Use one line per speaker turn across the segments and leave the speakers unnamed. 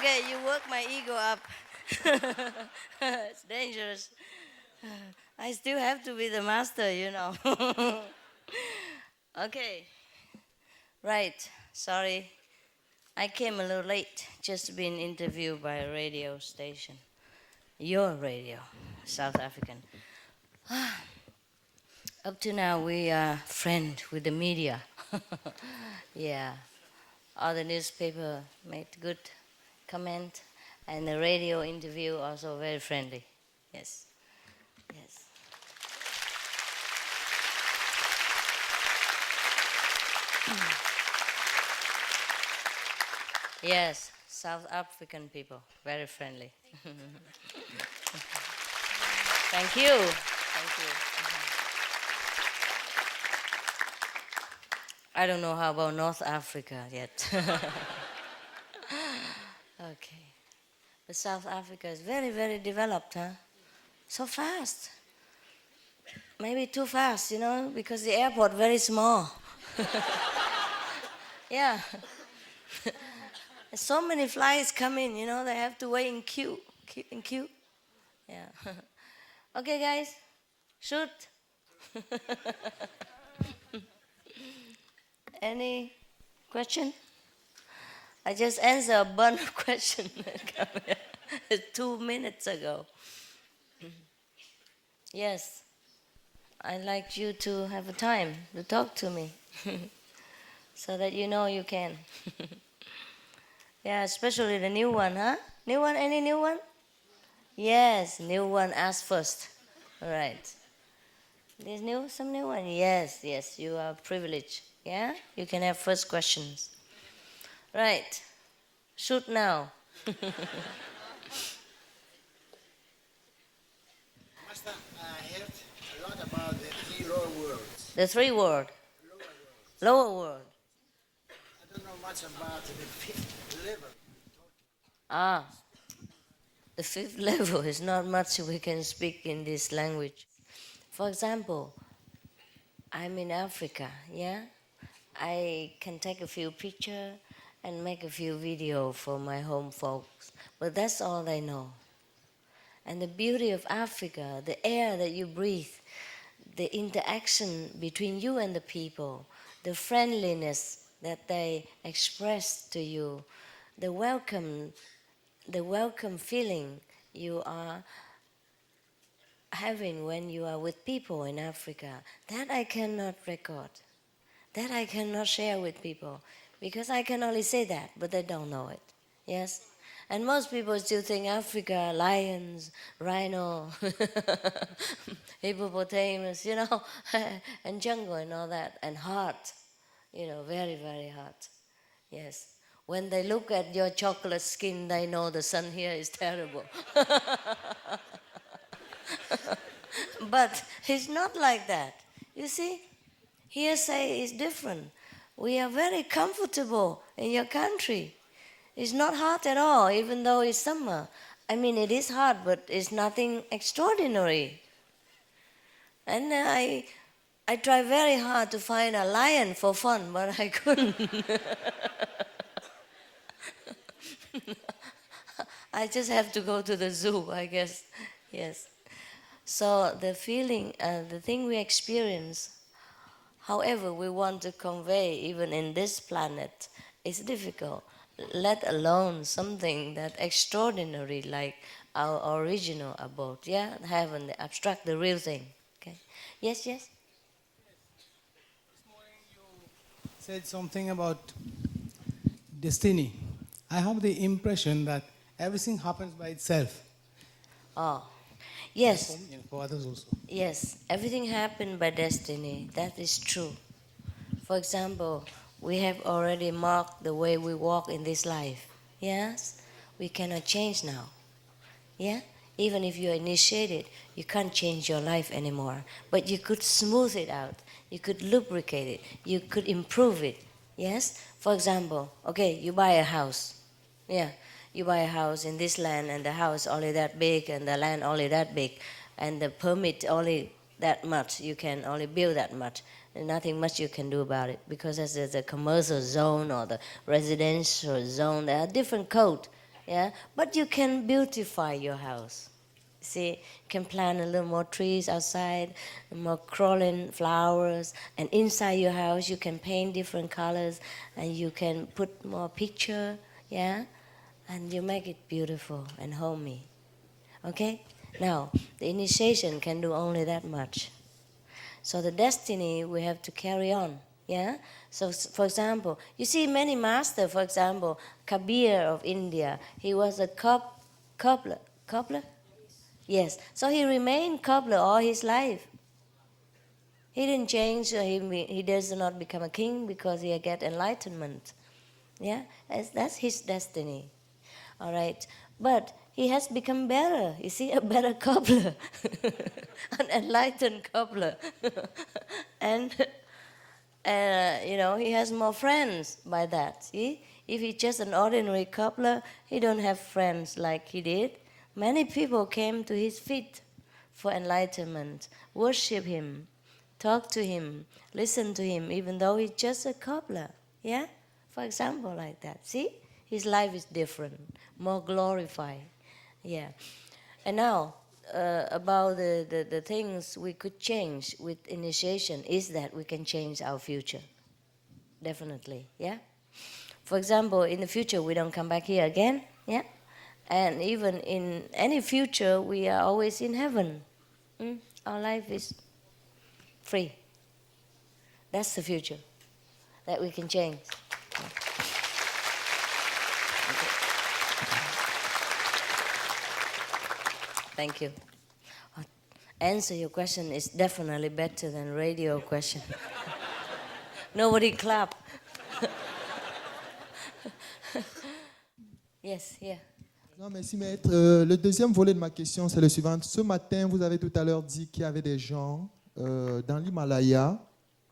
Okay, you work my ego up. It's dangerous. I still have to be the master, you know. Okay. Right. Sorry. I came a little late. Just been interviewed by a radio station. Your radio, South African. Up to now, we are friends with the media. Yeah. All the newspaper made good comment, and the radio interview also very friendly. Yes. Yes. Yes, South African people, very friendly. Thank you. Thank you. I don't know how about North Africa yet. Okay. But South Africa is very, very developed, huh? So fast. Maybe too fast, you know, because the airport very small. Yeah. So many flights come in, you know, they have to wait in queue. Yeah. Okay, guys, shoot. Any question? I just answered a bunch of questions 2 minutes ago. Yes, I'd like you to have a time to talk to me so that you know you can. Yeah, especially the new one, huh? New one, any new one? Yes, new one, ask first. All right. There's some new one? Yes, you are privileged. Yeah? You can have first questions. Right. Shoot now.
Master, I heard a lot about the three lower worlds.
The three world. Lower world.
I don't know much about the fifth level.
Ah. The fifth level is not much we can speak in this language. For example, I'm in Africa, yeah? I can take a few pictures and make a few videos for my home folks, but that's all they know. And the beauty of Africa, the air that you breathe, the interaction between you and the people, the friendliness that they express to you, the welcome feeling you are having when you are with people in Africa, that I cannot record. That I cannot share with people, because I can only say that, but they don't know it. Yes? And most people still think Africa, lions, rhino, hippopotamus, you know, and jungle and all that, and hot, you know, very, very hot. Yes. When they look at your chocolate skin, they know the sun here is terrible. But it's not like that. You see? Hearsay is different. We are very comfortable in your country. It's not hot at all, even though it's summer. I mean, it is hot, but it's nothing extraordinary. And I tried very hard to find a lion for fun, but I couldn't. I just have to go to the zoo, I guess. Yes. So the feeling, the thing we experience, however we want to convey, even in this planet, is difficult, let alone something that extraordinary like our original abode, yeah? Heaven, the abstract, the real thing. Okay? Yes?
This morning you said something about destiny. I have the impression that everything happens by itself.
Oh, yes.
For others also.
Yes, everything happened by destiny. That is true. For example, we have already marked the way we walk in this life. Yes? We cannot change now. Yeah? Even if you're initiated, you can't change your life anymore. But you could smooth it out. You could lubricate it. You could improve it. Yes? For example, okay, you buy a house. Yeah. You buy a house in this land, and the house only that big, and the land only that big, and the permit only that much. You can only build that much. And nothing much you can do about it, because there's the commercial zone or the residential zone. There are different codes. Yeah, but you can beautify your house. See, you can plant a little more trees outside, more crawling flowers, and inside your house you can paint different colors, and you can put more picture, yeah, and you make it beautiful and homey. Okay? Now, the initiation can do only that much. So the destiny we have to carry on. Yeah? So, for example, you see many masters, for example, Kabir of India, he was a cobbler. Cobbler? Yes. So he remained cobbler all his life. He didn't change, he does not become a king because he get enlightenment. Yeah? That's his destiny. All right? But he has become better. You see, a better cobbler. An enlightened cobbler. And he has more friends by that. See? If he's just an ordinary cobbler, he don't have friends like he did. Many people came to his feet for enlightenment, worship him, talk to him, listen to him, even though he's just a cobbler. Yeah? For example, like that. See? His life is different, more glorified. Yeah. And now, about the things we could change with initiation is that we can change our future. Definitely, yeah? For example, in the future, we don't come back here again, yeah? And even in any future, we are always in heaven. Our life is free. That's the future that we can change. Okay. Thank you. Answer your question is definitely better than radio question. Nobody clap. Yes, yeah.
Non, merci maître. Le deuxième volet de ma question, c'est le suivant. Ce matin, vous avez tout à l'heure dit qu'il y avait des gens dans l'Himalaya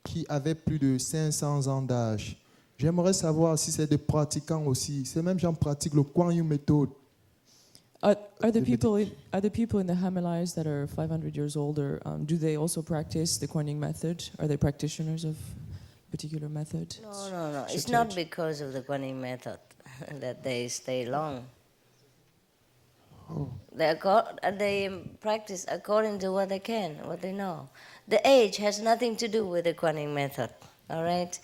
qui avaient plus de 500 ans d'âge. J'aimerais savoir si c'est des pratiquants aussi. Ces mêmes gens pratiquent le Kuan Yin method.
Are the people in the Himalayas that are 500 years older, do they also practice the Kuan Yin method? Are they practitioners of a particular method?
No. It's not because of the Kuan Yin method that they stay long.
Oh.
They practice according to what they can, what they know. The age has nothing to do with the Kuan Yin method. All right,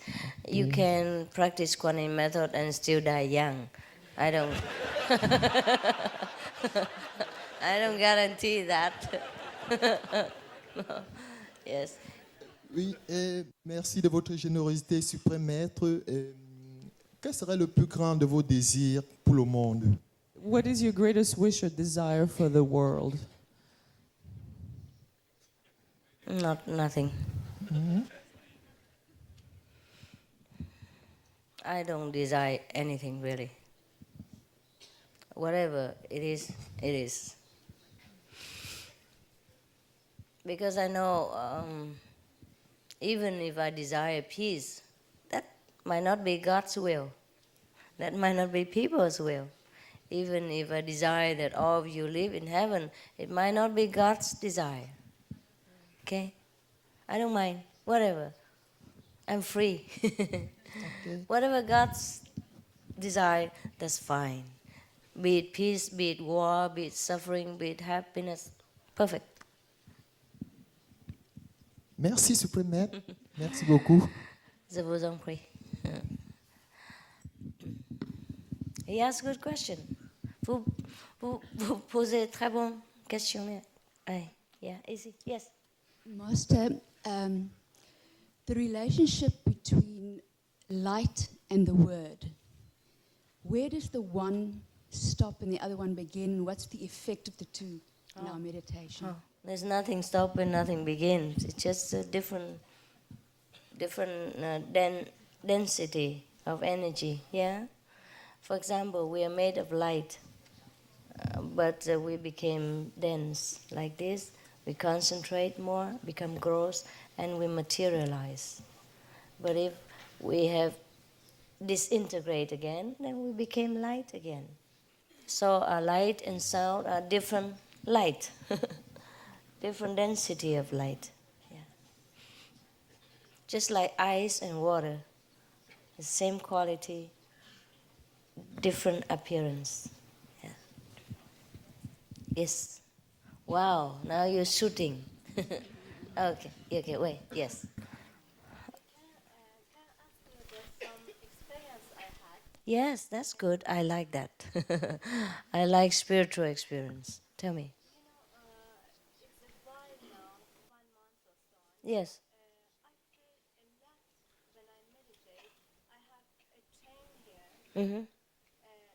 you can practice Kuan Yin method and still die young. I don't guarantee that. No. Yes.
Oui, et merci de votre générosité, suprême maître. Quel serait le plus grand de vos désirs pour le monde?
What is your greatest wish or desire for the world?
Nothing. I don't desire anything really. Whatever it is, it is. Because I know even if I desire peace, that might not be God's will. That might not be people's will. Even if I desire that all of you live in heaven, it might not be God's desire. Okay? I don't mind. Whatever. I'm free.
Okay.
Whatever God's desire, that's fine. Be it peace, be it war, be it suffering, be it happiness. Perfect.
Merci, suprême maître. Merci beaucoup.
Je vous en prie. He asked a good question. Vous posez très bonne question. Yeah, easy. Yes.
Master, the relationship between light and the word, where does the one stop and the other one begin, and what's the effect of the two in our meditation?
There's nothing stop and nothing begins. It's just a different density of energy, yeah? For example, we are made of light, but we became dense like this. We concentrate more, become gross, and we materialize. But if we have disintegrate again, then we became light again. So our light and sound are different light, different density of light. Yeah. Just like ice and water, the same quality, different appearance. Yes. Wow, now you're shooting. Okay, wait, yes. Yes, that's good. I like that. I like spiritual experience. Tell me.
It's a while now, 1 month or so.
Yes.
I feel in that, when I meditate, I have a chain here.
Mm-hmm.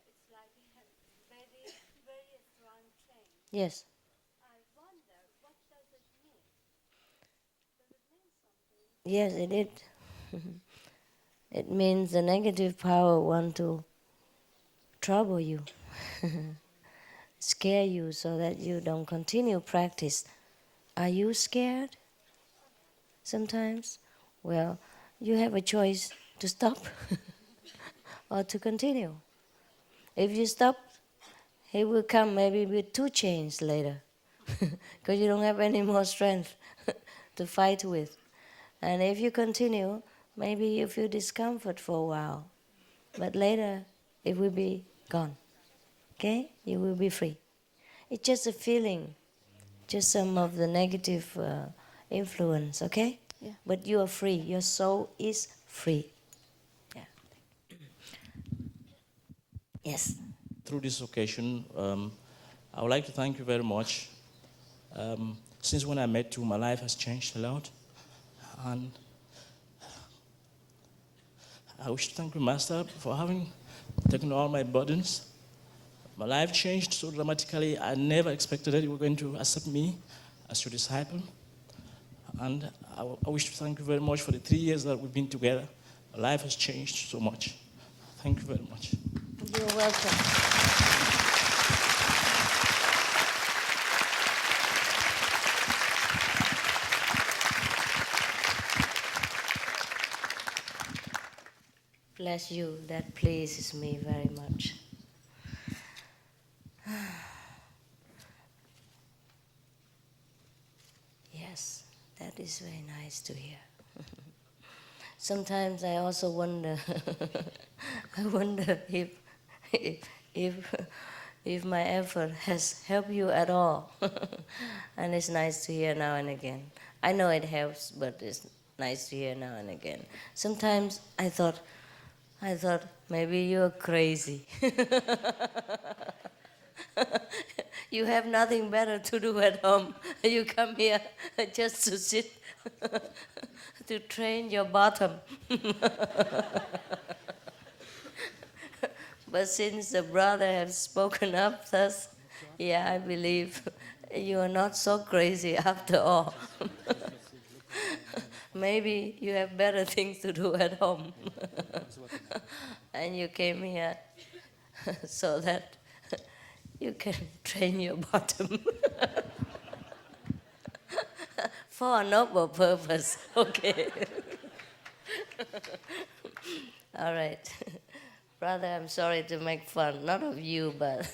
It's like a very, very strong chain.
Yes.
I wonder, what does it mean? Does it mean something?
Yes, it did. It means the negative power want to trouble you, scare you so that you don't continue practice. Are you scared? Sometimes? Well, you have a choice to stop or to continue. If you stop, he will come maybe with 2 chains later because you don't have any more strength to fight with. And if you continue, maybe you feel discomfort for a while, but later it will be gone. Okay? You will be free. It's just a feeling, just some of the negative influence, okay?
Yeah.
But you are free. Your soul is free. Yeah. Yes.
Through this occasion, I would like to thank you very much. Since when I met you, my life has changed a lot. And I wish to thank you, Master, for having taken all my burdens. My life changed so dramatically. I never expected that you were going to accept me as your disciple. And I wish to thank you very much for the 3 years that we've been together. My life has changed so much. Thank you very much.
You're welcome. Bless you. That pleases me very much. Yes, that is very nice to hear. Sometimes I also wonder, I wonder if my effort has helped you at all. And it's nice to hear now and again. I know it helps, but it's nice to hear now and again. Sometimes I thought maybe you're crazy. You have nothing better to do at home. You come here just to sit, to train your bottom. But since the brother has spoken up thus, yeah, I believe you are not so crazy after all. Maybe you have better things to do at home. And you came here so that you can train your bottom for a noble purpose. Okay. All right. Brother, I'm sorry to make fun, not of you, but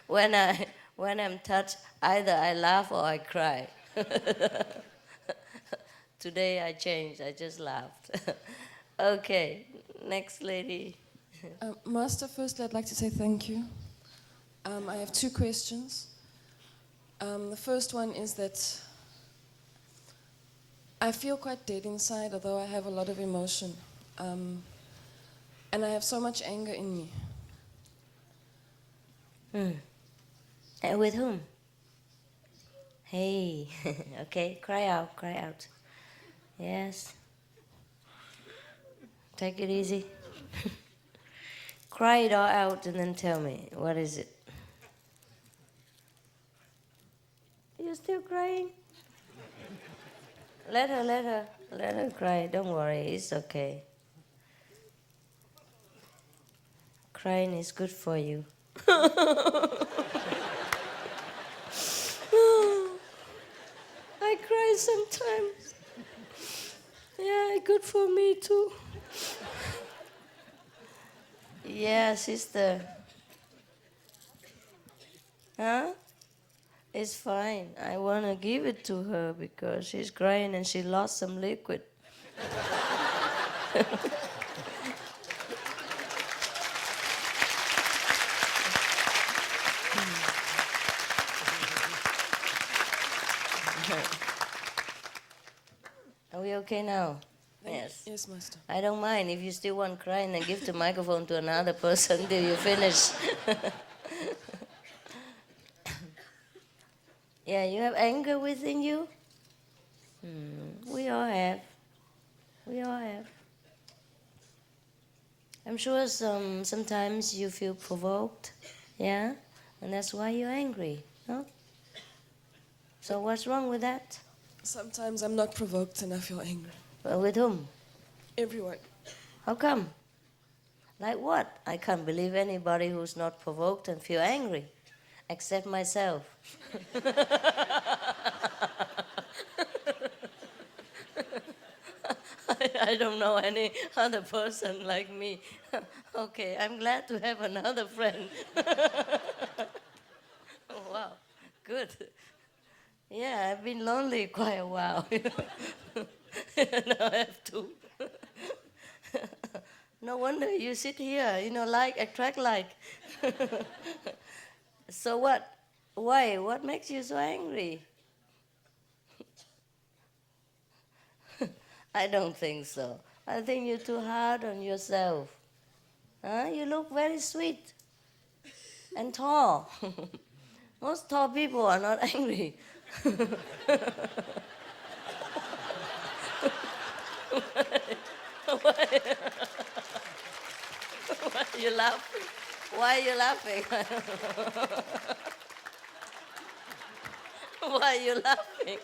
when I'm touched, either I laugh or I cry. Today I changed, I just laughed. Okay, next lady.
Master, first I'd like to say thank you. I have 2 questions. The first one is that I feel quite dead inside, although I have a lot of emotion. And I have so much anger in me.
And with whom? Hey, okay, cry out, cry out. Yes. Take it easy. Cry it all out and then tell me, what is it? You're still crying? Let her cry. Don't worry, it's okay. Crying is good for you. I cry sometimes. Yeah, good for me too. Yeah, sister. Huh? It's fine. I want to give it to her because she's crying and she lost some liquid. Are we okay now? Yes.
Yes, Master.
I don't mind if you still want to cry and then give the microphone to another person till you finish. Yeah, you have anger within you? We all have. We all have. I'm sure sometimes you feel provoked, yeah? And that's why you're angry, no? So what's wrong with that?
Sometimes I'm not provoked and I feel angry.
With whom?
Everyone.
How come? Like what? I can't believe anybody who's not provoked and feel angry, except myself. I don't know any other person like me. Okay, I'm glad to have another friend. Oh, wow, good. Yeah, I've been lonely quite a while. Now I have two. No wonder you sit here, like, attract like. So what? Why? What makes you so angry? I don't think so. I think you're too hard on yourself. Huh? You look very sweet and tall. Most tall people are not angry. Why are you laughing? Why are you laughing? Why are you laughing?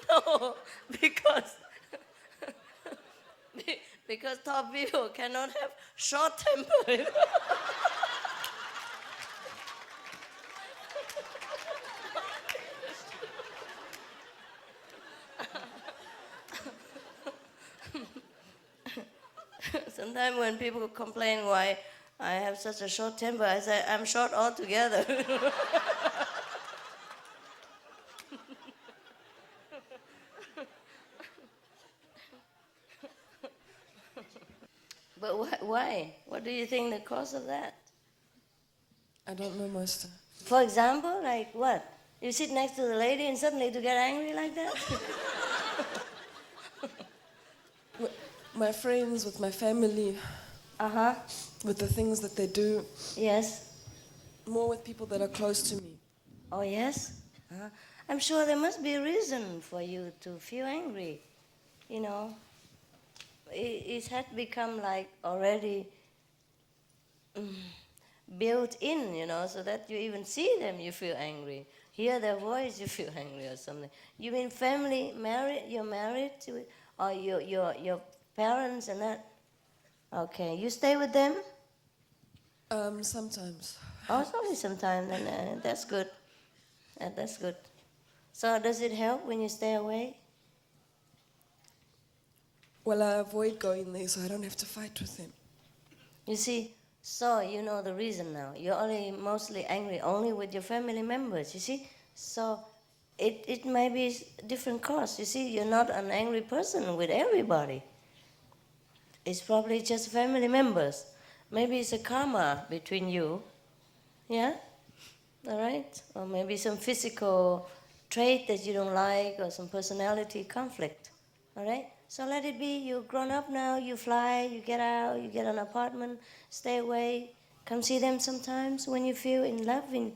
No, because tall people cannot have short temper. Sometimes when people complain why I have such a short temper, I say, I'm short altogether. But why? What do you think the cause of that?
I don't know, Master.
For example, like what? You sit next to the lady and suddenly to get angry like that?
My friends, with my family,
Uh-huh.
with the things that they do,
Yes.
more with people that are close to me.
Oh, yes? I'm sure there must be a reason for you to feel angry. It had become like already built in, so that you even see them, you feel angry. Hear their voice, you feel angry or something. You mean family, married? You're married to, or your parents and that? Okay, you stay with them?
Sometimes.
Oh, it's only sometimes, then that's good. That's good. So does it help when you stay away?
Well, I avoid going there so I don't have to fight with them.
You see, so you know the reason now. You're only mostly angry only with your family members, you see? So it may be different cause. You see, you're not an angry person with everybody. It's probably just family members. Maybe it's a karma between you. Yeah? All right? Or maybe some physical trait that you don't like or some personality conflict. All right? So let it be. You're grown up now. You fly. You get out. You get an apartment. Stay away. Come see them sometimes when you feel in loving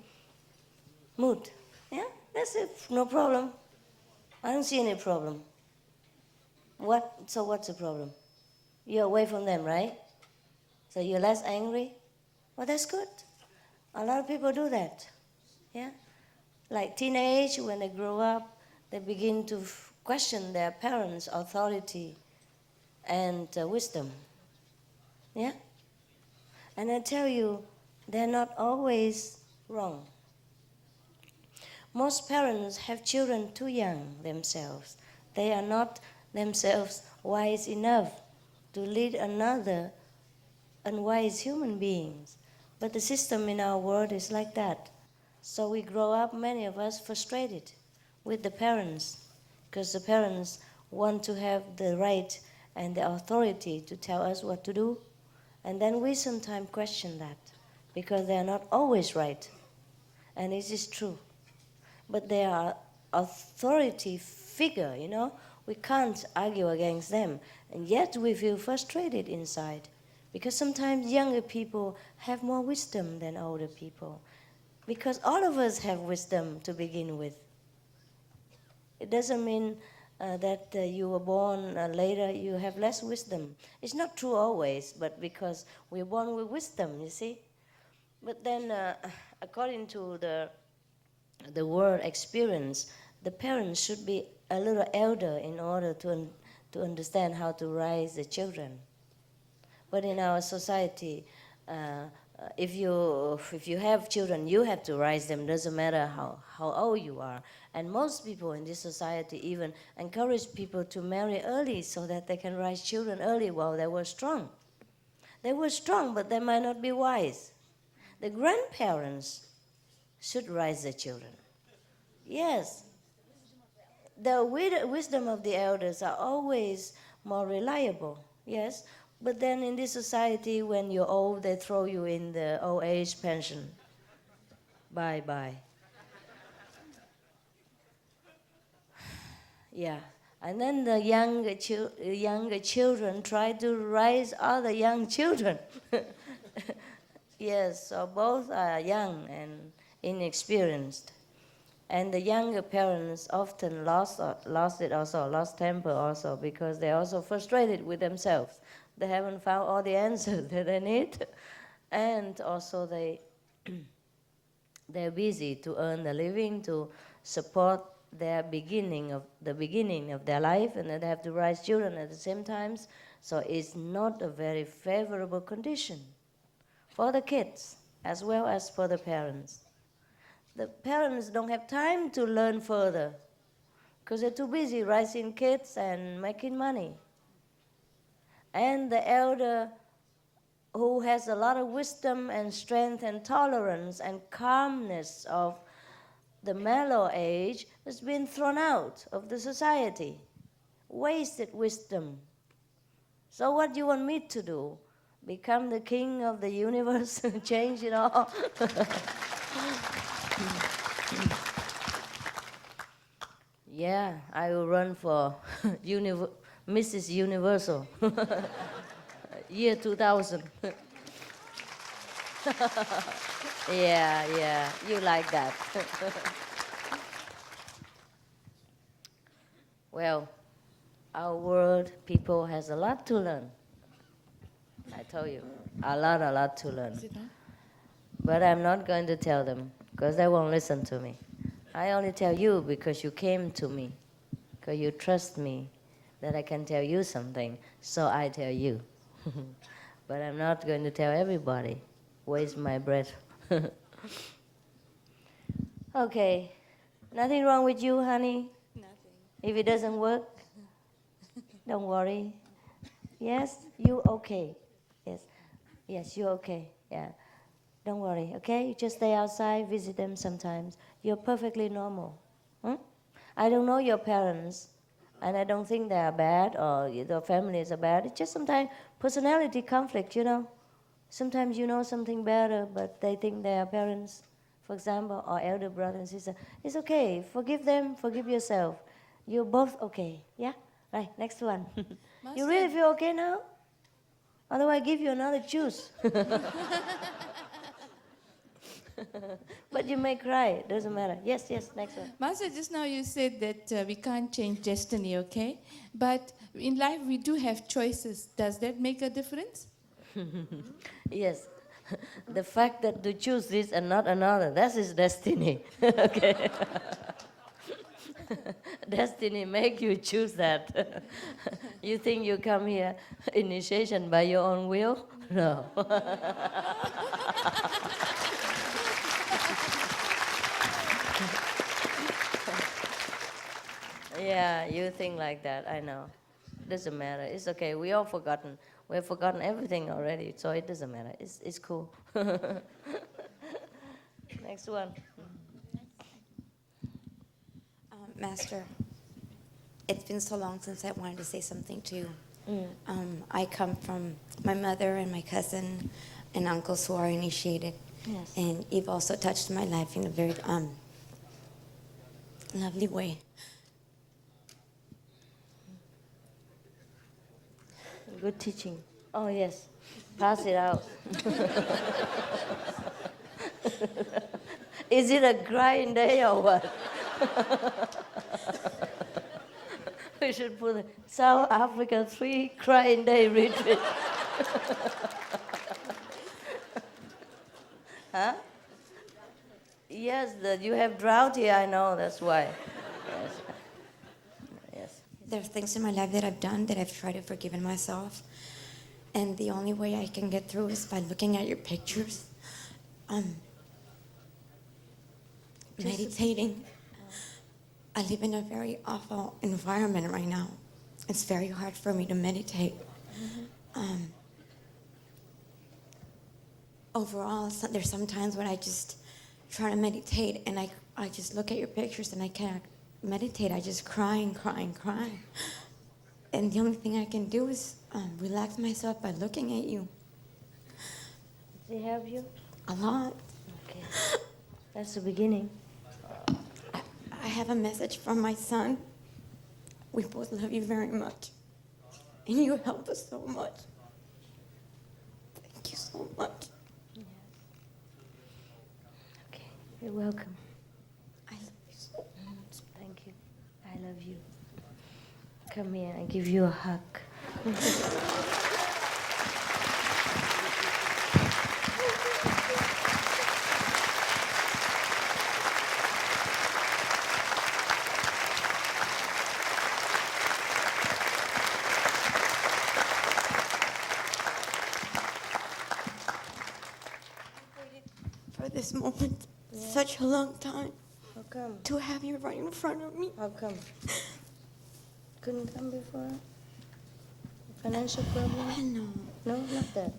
mood. Yeah? That's it. No problem. I don't see any problem. So what's the problem? You're away from them, right? So you're less angry? Well, that's good. A lot of people do that. Yeah? Like teenage, when they grow up, they begin to question their parents' authority and wisdom. Yeah? And I tell you, they're not always wrong. Most parents have children too young themselves. They are not themselves wise enough to lead another unwise human beings. But the system in our world is like that. So we grow up, many of us, frustrated with the parents, because the parents want to have the right and the authority to tell us what to do. And then we sometimes question that, because they are not always right. And it is true. But they are authority figure, you know. We can't argue against them. And yet we feel frustrated inside. Because sometimes younger people have more wisdom than older people. Because all of us have wisdom to begin with. It doesn't mean that you were born later, you have less wisdom. It's not true always, but because we're born with wisdom, you see. But then, according to the world experience, the parents should be a little elder in order to understand how to raise the children. But in our society, if you have children, you have to raise them. Doesn't matter how old you are. And most people in this society even encourage people to marry early so that they can raise children early while they were strong. They were strong, but they might not be wise. The grandparents should raise the children. Yes. The wisdom of the elders are always more reliable. Yes. But then in this society, when you're old, they throw you in the old age pension. Bye-bye. Yeah. And then the younger children try to raise other young children. Yes, so both are young and inexperienced. And the younger parents often lost temper also, because they're also frustrated with themselves. They haven't found all the answers that they need. And also they're busy to earn the living, to support the beginning of their life, and they have to raise children at the same time. So it's not a very favorable condition for the kids as well as for the parents. The parents don't have time to learn further because they're too busy raising kids and making money. And the elder, who has a lot of wisdom and strength and tolerance and calmness of the mellow age, has been thrown out of the society. Wasted wisdom. So what do you want me to do? Become the king of the universe? Change it all? Yeah, I will run for Mrs. Universal. Year 2000. Yeah, you like that. Well, our world people has a lot to learn. I told you, a lot to learn. But I'm not going to tell them, because they won't listen to me. I only tell you because you came to me, because you trust me that I can tell you something, so I tell you. But I'm not going to tell everybody. Waste my breath. Okay. Nothing wrong with you, honey?
Nothing.
If it doesn't work, don't worry. Yes, you okay. Yes, you're okay. Yeah. Don't worry, okay? You just stay outside, visit them sometimes. You're perfectly normal. I don't know your parents, and I don't think they are bad or your families are bad. It's just sometimes personality conflict, you know. Sometimes you know something better, but they think they are parents, for example, or elder brother and sister. It's okay. Forgive them. Forgive yourself. You're both okay. Yeah? Right, next one. You really feel okay now? Otherwise, I give you another juice. But you may cry. Doesn't matter. Yes, next one.
Master, just now you said that we can't change destiny, okay? But in life we do have choices. Does that make a difference?
Yes. The fact that to choose this and not another, that's his destiny. Okay. Destiny make you choose that. You think you come here initiation by your own will? No. Yeah, you think like that, I know. Doesn't matter. It's okay. We all forgotten. We've forgotten everything already, so it doesn't matter. It's cool. Next one.
Master, it's been so long since I wanted to say something to you. I come from my mother and my cousin and uncles who are initiated.
Yes.
And you've also touched my life in a very lovely way.
Good teaching. Oh, yes. Pass it out. Is it a crying day or what? We should put a South Africa 3 crying day retreat. Huh? Yes, you have drought here, I know, that's why. Yes. Yes.
There's things in my life that I've done that I've tried to forgive myself. And the only way I can get through is by looking at your pictures. Meditating. I live in a very awful environment right now. It's very hard for me to meditate. Overall, there's some times when I just try to meditate and I just look at your pictures and I can't meditate. I just cry and cry and cry. And the only thing I can do is relax myself by looking at you.
Does he help you?
A lot.
Okay. That's the beginning.
I have a message from my son. We both love you very much. And you help us so much. Thank you so much.
Yes. Okay, you're welcome.
I love you so much.
Thank you. I love you. Come here, I give you a hug.
For this moment, such a long time.
How come?
To have you right in front of me.
How come? Couldn't come before? Financial problem?
No.
No, not that.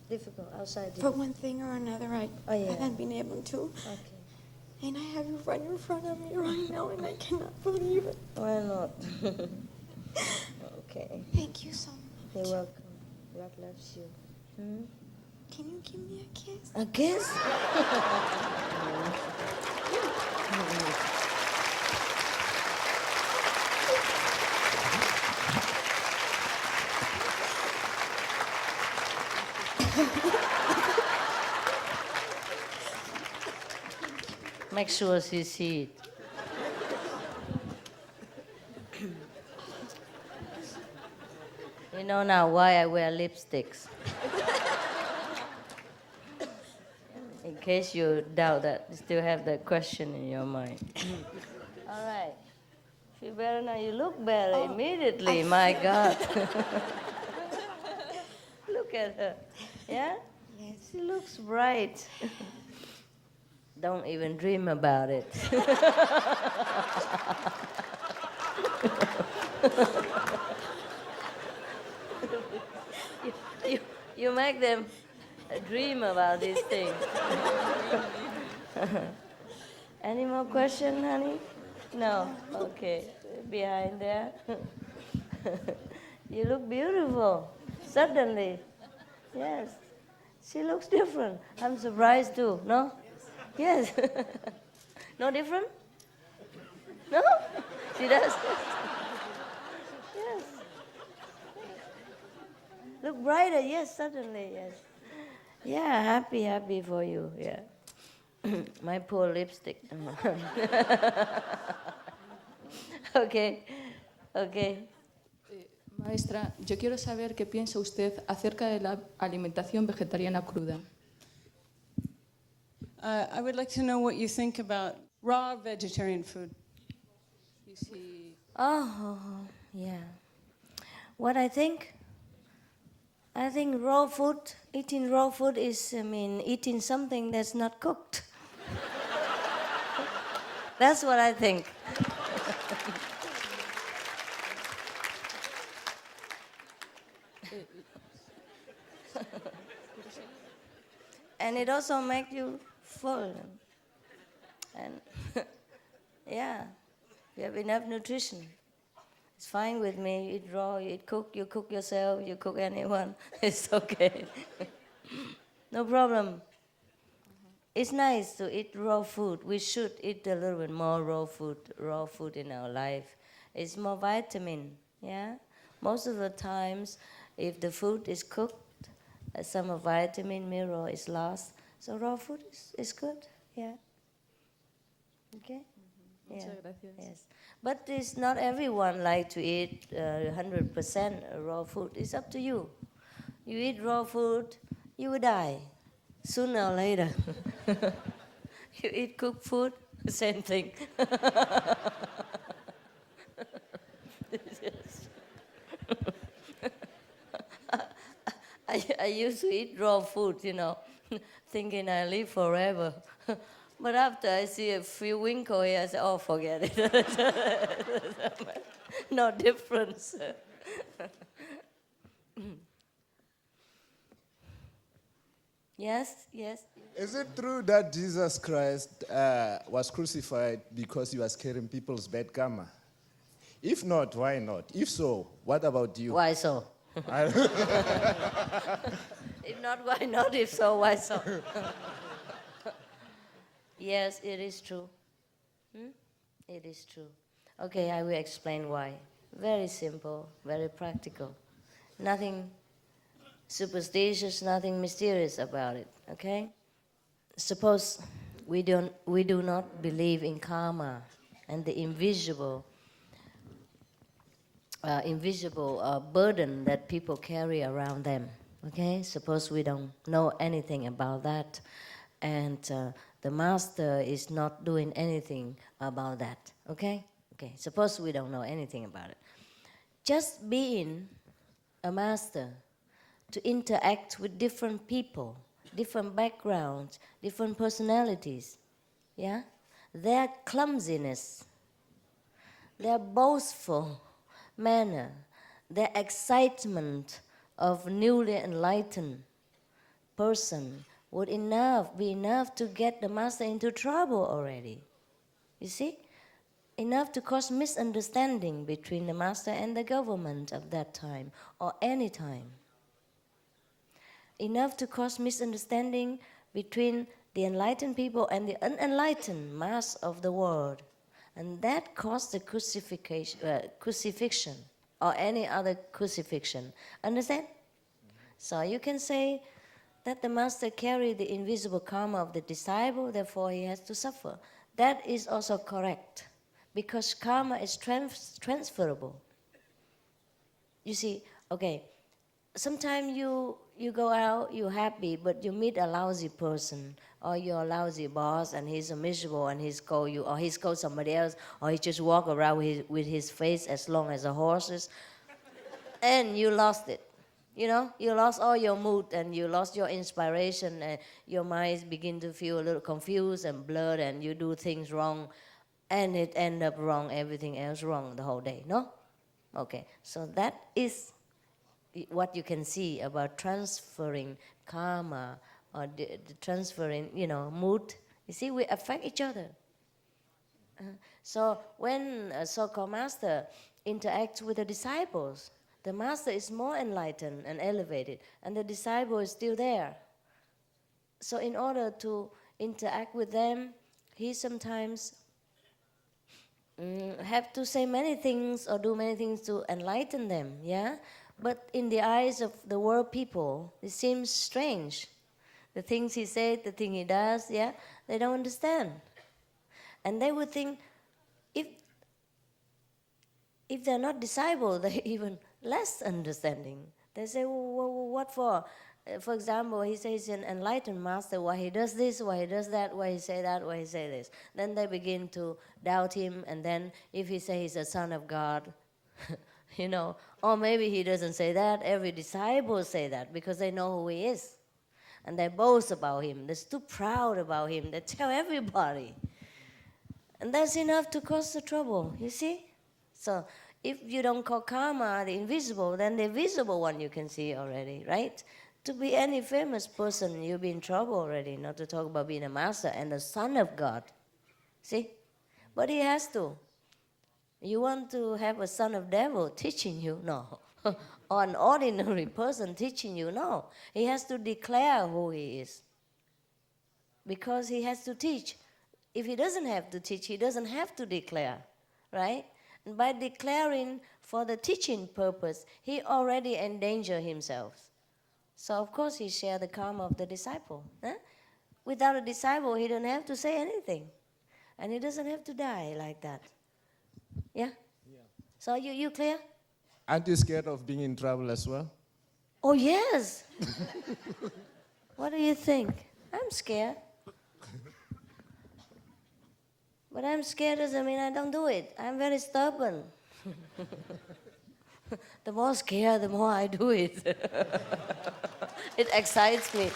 Difficult, outside.
For one thing or another, I
yeah.
haven't been able to.
Okay.
And I have you right in front of me right now, and I cannot believe it.
Why not? Okay.
Thank you so much.
You're welcome. God loves you. Hmm?
Can you give me a kiss?
A kiss? Make sure she sees it. You know now why I wear lipsticks. In case you doubt that, you still have that question in your mind. All right. Feel better now? You look better immediately, my God. Look at her. Yeah?
Yes.
She looks bright. Don't even dream about it. you make them dream about these things. Any more questions, honey? No? Okay. Behind there. You look beautiful. Suddenly. Yes. She looks different. I'm surprised too. No? Yes. No different? No? She does? Yes. Look brighter, yes, suddenly, yes. Yeah, happy for you, yeah. My poor lipstick. Okay.
Maestra, yo quiero saber qué piensa usted acerca de la alimentación vegetariana cruda.
I would like to know what you think about raw vegetarian food. You see.
Oh, yeah. What I think raw food, eating raw food is, eating something that's not cooked. That's what I think. And it also makes you full. And yeah, you have enough nutrition. It's fine with me. You eat raw, you cook yourself, you cook anyone. It's okay. No problem. It's nice to eat raw food. We should eat a little bit more raw food in our life. It's more vitamin, yeah? Most of the times, if the food is cooked, some vitamin, mineral is lost. So raw food is good, yeah. Okay? Yeah.
Muchas gracias.
Yes. But it's not everyone like to eat 100% raw food. It's up to you. You eat raw food, you will die sooner or later. You eat cooked food, same thing. I used to eat raw food, thinking I live forever. But after I see a few wrinkles here, I say, oh, forget it. No difference. Yes.
Is it true that Jesus Christ was crucified because he was carrying people's bad karma? If not, why not? If so, what about you?
Why so? If not, why not? If so, why so? Yes, it is true. It is true. Okay, I will explain why. Very simple, very practical. Nothing superstitious, nothing mysterious about it, okay? Suppose we do not believe in karma and the invisible burden that people carry around them, okay? Suppose we don't know anything about that, and the master is not doing anything about that, okay? Okay, suppose we don't know anything about it. Just being a master to interact with different people, different backgrounds, different personalities, yeah? Their clumsiness, their boastful manner, their excitement of newly enlightened person would be enough to get the master into trouble already. You see? Enough to cause misunderstanding between the master and the government of that time or any time. Enough to cause misunderstanding between the enlightened people and the unenlightened mass of the world. And that caused the crucifixion or any other crucifixion. Understand? So you can say that the master carried the invisible karma of the disciple, therefore he has to suffer. That is also correct, because karma is transferable. You see, okay, sometimes you go out, you're happy, but you meet a lousy person, or you're a lousy boss, and he's miserable, and he scold you, or he scolds somebody else, or he just walk around with his face as long as a horse's, and you lost it. You lost all your mood, and you lost your inspiration, and your mind begin to feel a little confused and blurred, and you do things wrong, and it end up wrong, everything else wrong the whole day, no? Okay, so that is what you can see about transferring karma or the transferring, mood. You see, we affect each other. So when a so-called master interacts with the disciples, the master is more enlightened and elevated, and the disciple is still there. So in order to interact with them, he sometimes have to say many things or do many things to enlighten them, yeah? But in the eyes of the world people, it seems strange. The things he said, the thing he does, yeah, they don't understand. And they would think, if they're not disciples, they're even less understanding. They say, well, what for? For example, he says an enlightened master, why he does this, why he does that, why he say that, why he say this. Then they begin to doubt him, and then if he says he's a son of God, or maybe he doesn't say that, every disciple say that because they know who he is. And they boast about him, they're too proud about him, they tell everybody. And that's enough to cause the trouble, you see? So if you don't call karma the invisible, then the visible one you can see already, right? To be any famous person, you'll be in trouble already, not to talk about being a master and the son of God. See? But he has to. You want to have a son of devil teaching you? No. Or an ordinary person teaching you? No. He has to declare who he is. Because he has to teach. If he doesn't have to teach, he doesn't have to declare, right? And by declaring for the teaching purpose, he already endangered himself. So of course he shared the karma of the disciple. Huh? Without a disciple, he don't have to say anything. And he doesn't have to die like that. Yeah? So you clear?
Aren't you scared of being in trouble as well?
Oh, yes. What do you think? I'm scared. But I'm scared doesn't mean I don't do it. I'm very stubborn. The more scared, the more I do it. It excites me.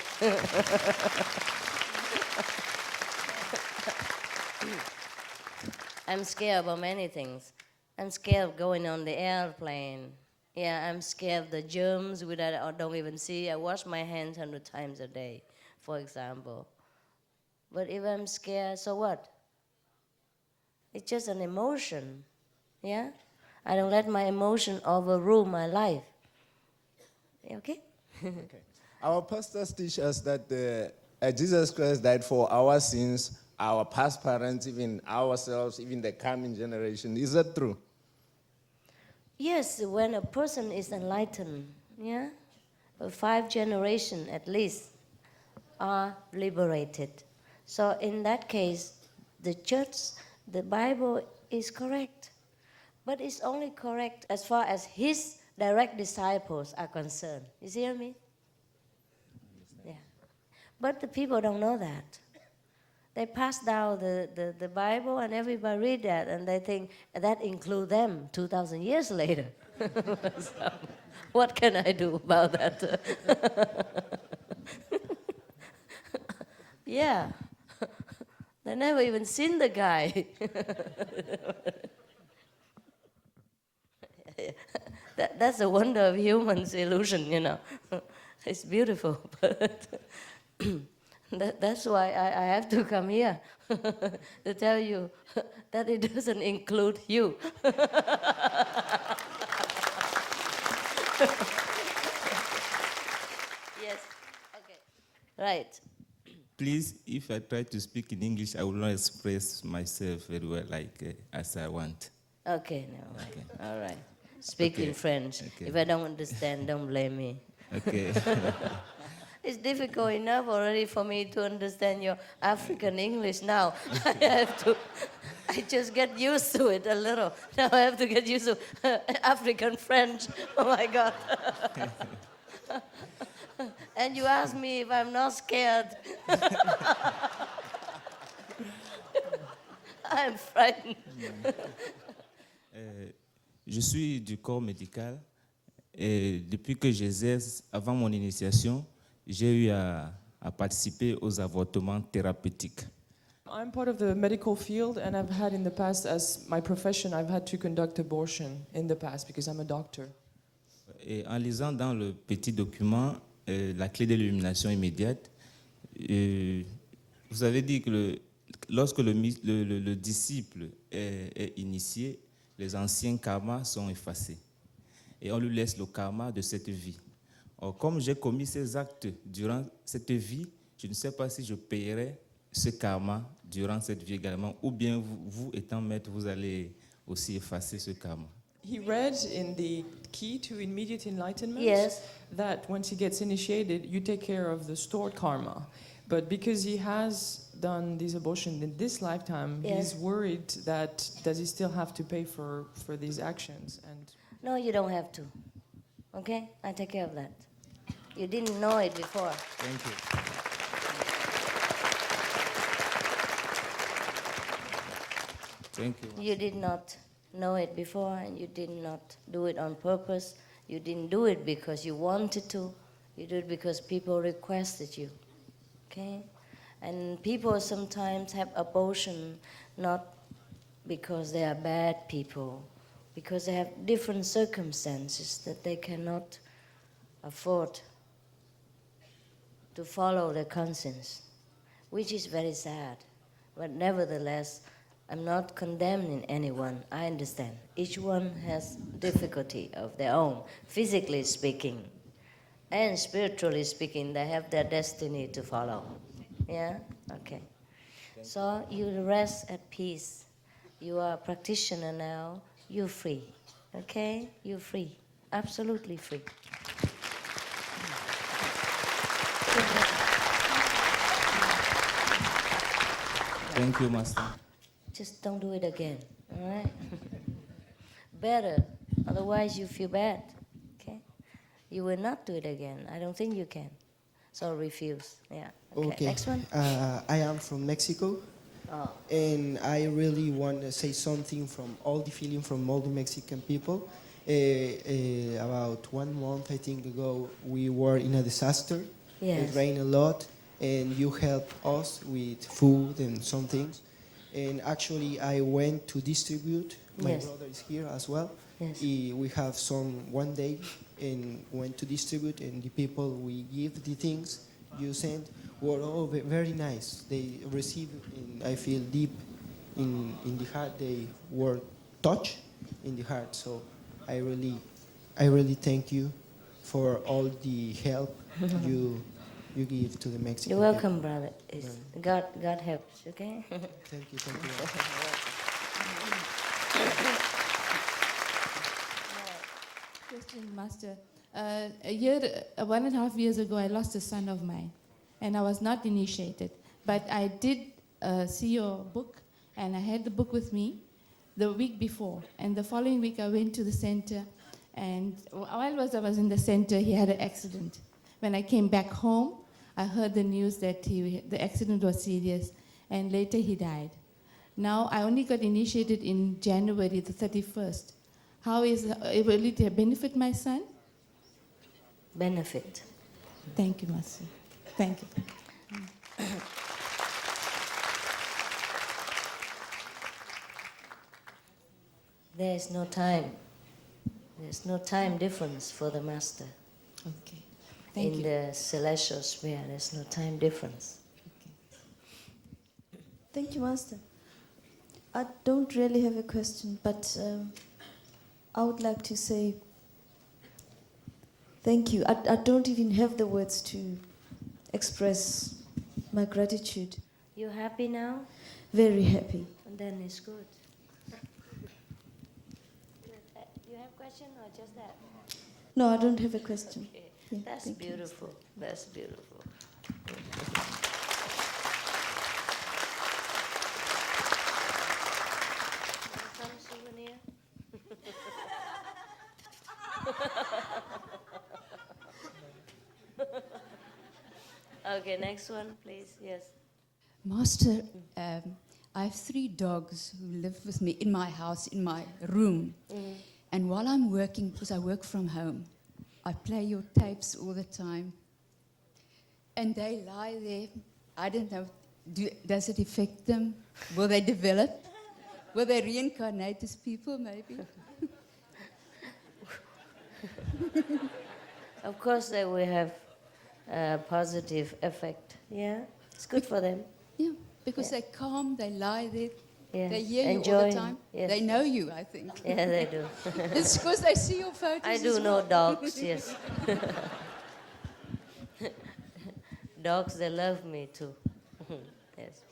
I'm scared about many things. I'm scared of going on the airplane. Yeah, I'm scared of the germs that I don't even see. I wash my hands 100 times a day, for example. But if I'm scared, so what? It's just an emotion. Yeah? I don't let my emotion overrule my life. Okay?
Okay. Our pastors teach us that Jesus Christ died for our sins, our past parents, even ourselves, even the coming generation. Is that true?
Yes, when a person is enlightened, yeah, 5 generations at least are liberated. So in that case, the church, the Bible is correct. But it's only correct as far as his direct disciples are concerned. You see what I mean? Yeah. But the people don't know that. They pass down the Bible and everybody read that and they think that includes them 2,000 years later. So, what can I do about that? Yeah. They never even seen the guy. That's the wonder of humans' illusion, you know. It's beautiful, but that's why I have to come here to tell you that it doesn't include you. Yes, okay, right.
Please, if I try to speak in English, I will not express myself very well as I want.
Okay, no, okay. All right. Speak
Okay.
in French.
Okay.
If I don't understand, don't blame me.
Okay.
It's difficult enough already for me to understand your African English now. I just get used to it a little. Now I have to get used to African French. Oh my God. And you ask me if I'm not scared. I'm frightened.
Je suis du corps médical et depuis que j'exerce, avant mon initiation, j'ai eu à participer aux avortements thérapeutiques.
I'm part of the medical field, and I've had in the past, as my profession, I've had to conduct abortion in the past because I'm a doctor.
Et en lisant dans le petit document la clé de l'illumination immédiate, vous avez dit que lorsque le disciple est initié, les anciens karmas sont effacés et on lui laisse le karma de cette vie. Or, comme j'ai commis ces actes durant cette vie, je ne sais pas si je paierai ce karma durant cette vie également, ou bien vous étant maître, vous allez aussi effacer ce karma.
He read in the key to immediate enlightenment
Yes.
that once he gets initiated, you take care of the stored karma. But because he has done this abortion in this lifetime,
Yes.
he's worried that does he still have to pay for these actions? And
No, you don't have to. Okay? I take care of that. You didn't know it before.
Thank you. Thank you.
You did not know it before, and you did not do it on purpose. You didn't do it because you wanted to. You did it because people requested you. Okay? And people sometimes have abortion not because they are bad people, because they have different circumstances that they cannot afford to follow their conscience, which is very sad. But nevertheless, I'm not condemning anyone. I understand. Each one has difficulty of their own, physically speaking. And spiritually speaking, they have their destiny to follow. Yeah? Okay. So you rest at peace. You are a practitioner now. you're free. Okay? You're free. Absolutely free.
Thank you, Master.
Just don't do it again. All right? Better. Otherwise, you feel bad. Okay? You will not do it again. I don't think you can. So refuse. Yeah. Okay. Next one.
I am from Mexico.
Oh.
And I really want to say something from all the feeling from all the Mexican people. About 1 month, I think ago, we were in a disaster.
Yes.
It rained a lot, and you helped us with food and some things. And actually, I went to distribute. My
Yes.
brother is here as well.
Yes.
We have some one day and went to distribute, and the people we give the things you sent were all very nice. They received, and I feel deep in the heart. They were touched in the heart. So I really thank you for all the help you give to the Mexican.
You're welcome,
people.
brother. God helps, okay?
Thank you, thank you.
Question, Master. 1.5 years ago, I lost a son of mine, and I was not initiated. But I did see your book, and I had the book with me the week before. And the following week, I went to the center, and while I was in the center, he had an accident. When I came back home, I heard the news that the accident was serious, and later he died. Now, I only got initiated in January the 31st. How will it benefit my son?
Benefit.
Thank you, Master. Thank you.
There is no time. There's no time difference for the Master.
Okay. Thank
In
you.
the celestial sphere, there's no time difference.
Thank you, Master. I don't really have a question, but I would like to say thank you. I don't even have the words to express my gratitude.
You happy now?
Very happy.
And then it's good. You have a question or just that?
No, I don't have a question.
Okay.
Yeah,
That's
thank you.
beautiful. That's beautiful. Some souvenir? Okay, next one, please. Yes.
Master, I have 3 dogs who live with me in my house, in my room. And while I'm working, because I work from home, I play your tapes all the time. And they lie there. I don't know, does it affect them? Will they develop? Will they reincarnate as people, maybe?
Of course, they will have a positive effect. Yeah, it's good for them.
Yeah, because they're calm, they lie there.
Yeah.
They hear you all
Enjoy.
the time.
Yes.
They know you, I think.
Yeah, they do.
It's because they see your photos.
I do
as
know
well.
dogs, yes. Dogs, they love me too. Yes.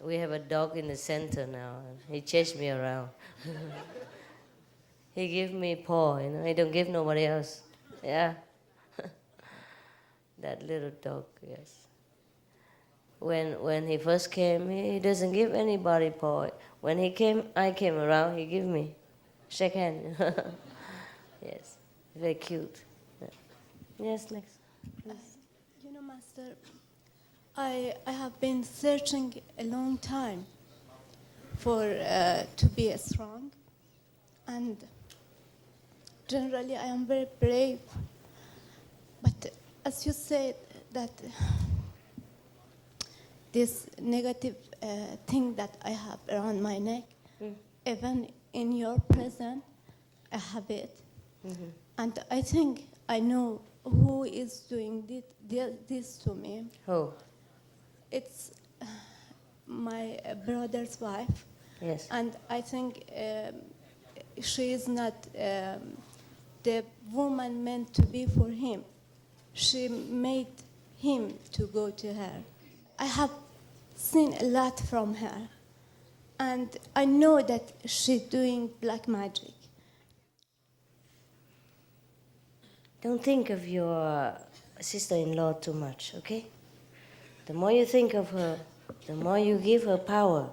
We have a dog in the center now. He chased me around. He give me paw, he don't give nobody else. Yeah. That little dog, yes. When he first came, he doesn't give anybody paw. When I came around, he give me. Shake hand. Yes. Very cute. Yeah. Yes, next. Please.
You know, Master, I have been searching a long time for to be strong, and generally I am very brave. But as you said, that this negative thing that I have around my neck, even in your presence, I have it. And I think I know who is doing this to me.
Who?
It's my brother's wife.
Yes.
And I think she is not the woman meant to be for him. She made him to go to her. I have seen a lot from her. and I know that she's doing black magic.
Don't think of your sister-in-law too much, okay? The more you think of her, the more you give her power.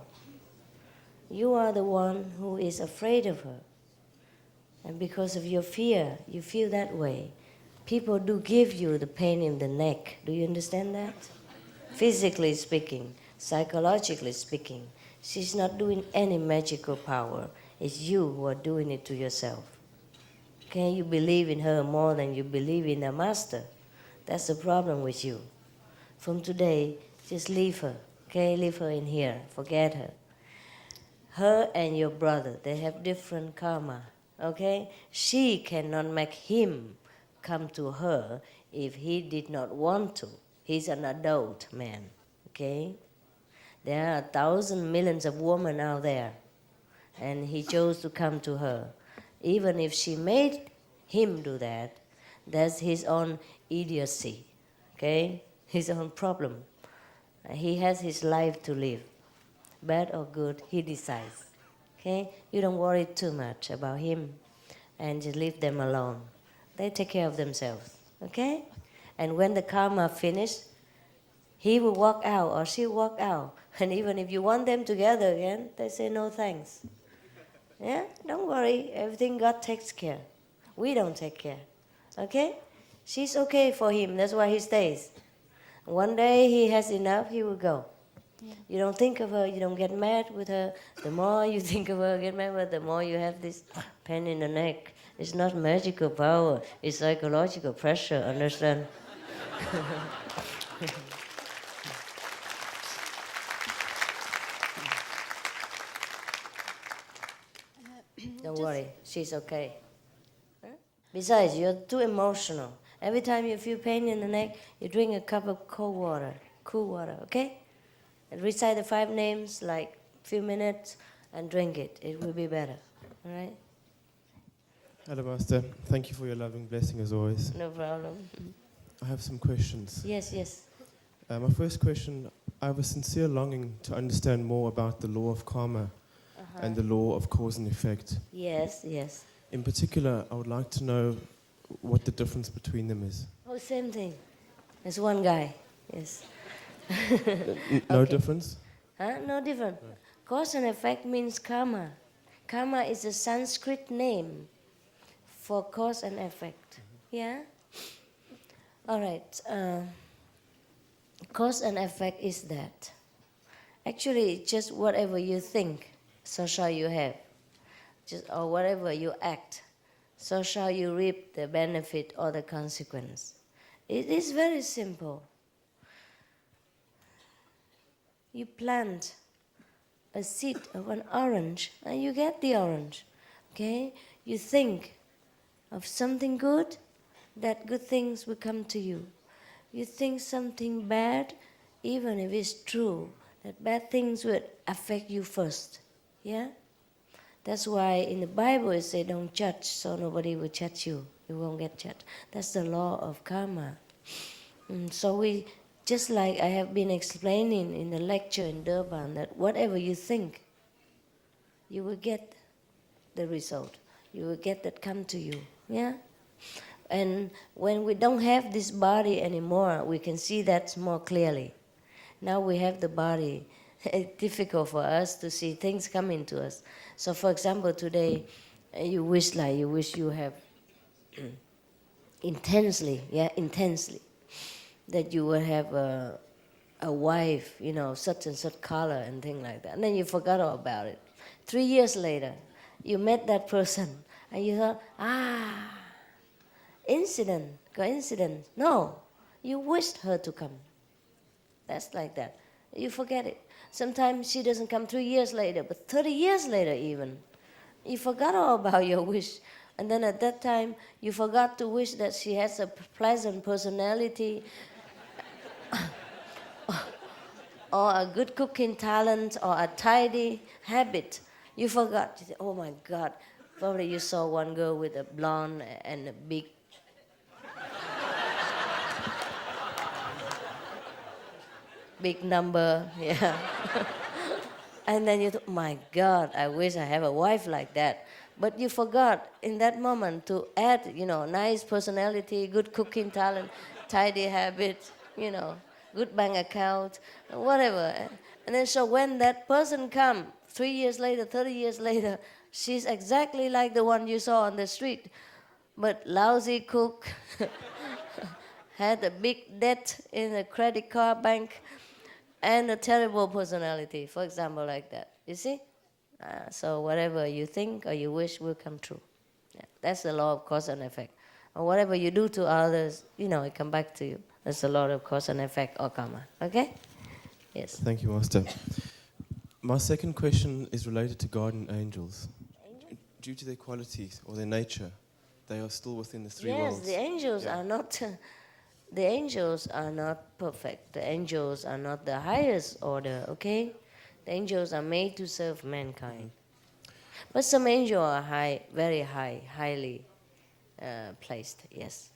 You are the one who is afraid of her. And because of your fear, you feel that way. People do give you the pain in the neck. Do you understand that? Physically speaking, psychologically speaking, she's not doing any magical power. It's you who are doing it to yourself. Okay, you believe in her more than you believe in the master. That's the problem with you. From today, just leave her. Okay, leave her in here. Forget her. Her and your brother, they have different karma. Okay? She cannot make him come to her if he did not want to. He's an adult man. Okay? There are 1,000 millions of women out there, and he chose to come to her. Even if she made him do that, that's his own idiocy. Okay? His own problem. He has his life to live. Bad or good, he decides. Okay? You don't worry too much about him and just leave them alone. They take care of themselves. Okay? And when the karma finishes, he will walk out or she will walk out. And even if you want them together again, they say no thanks. Yeah? Don't worry. Everything God takes care. We don't take care. Okay? She's okay for him. That's why he stays. One day he has enough, he will go. Yeah. You don't think of her, you don't get mad with her. The more you think of her, get mad with her, the more you have this pain in the neck. It's not magical power, it's psychological pressure, understand? Don't worry, she's okay. Huh? Besides, you're too emotional. Every time you feel pain in the neck, you drink a cup of cool water, okay? And recite the 5 names, like a few minutes, and drink it. It will be better, all right?
Hello, Master. Thank you for your loving blessing as always.
No problem.
I have some questions.
Yes, yes.
My first question, I have a sincere longing to understand more about the law of karma and the law of cause and effect.
Yes, yes.
In particular, I would like to know what the difference between them is.
Oh, same thing. There's one guy, yes.
No
Okay.
difference?
Huh? No different. Cause and effect means karma. Karma is a Sanskrit name for cause and effect. Yeah? All right. Cause and effect is that. Actually, just whatever you think, so shall you have. Or whatever you act, so shall you reap the benefit or the consequence. It is very simple. You plant a seed of an orange and you get the orange. Okay? You think of something good, that good things will come to you. You think something bad, even if it's true, that bad things will affect you first. Yeah? That's why in the Bible it says don't judge, so nobody will judge you. You won't get judged. That's the law of karma. So we, just like I have been explaining in the lecture in Durban, that whatever you think, you will get the result. You will get that come to you. Yeah? And when we don't have this body anymore, we can see that more clearly. Now we have the body. It's difficult for us to see things coming to us. So, for example, today you wish you have intensely, that you will have a wife, such and such color and things like that. And then you forgot all about it. 3 years later, you met that person and you thought, coincidence. No, you wished her to come. That's like that. You forget it. Sometimes she doesn't come 3 years later, but 30 years later even. You forgot all about your wish. And then at that time, you forgot to wish that she has a pleasant personality or a good cooking talent or a tidy habit. You forgot. You say, oh my God. Probably you saw one girl with a blonde and a big number, yeah. And then you thought, my God, I wish I have a wife like that. But you forgot in that moment to add, nice personality, good cooking talent, tidy habit, good bank account, whatever. And then so when that person come 3 years later, 30 years later, she's exactly like the one you saw on the street, but lousy cook, had a big debt in a credit card bank, and a terrible personality, for example, like that. You see? So whatever you think or you wish will come true. Yeah, that's the law of cause and effect. And whatever you do to others, it come back to you. That's the law of cause and effect or karma. Okay? Yes.
Thank you, Master. My second question is related to guardian angels. Due to their qualities or their nature, they are still within the three worlds.
Yes, the angels are not. The angels are not perfect. The angels are not the highest order. Okay, the angels are made to serve mankind. But some angels are high, very high, highly placed. Yes.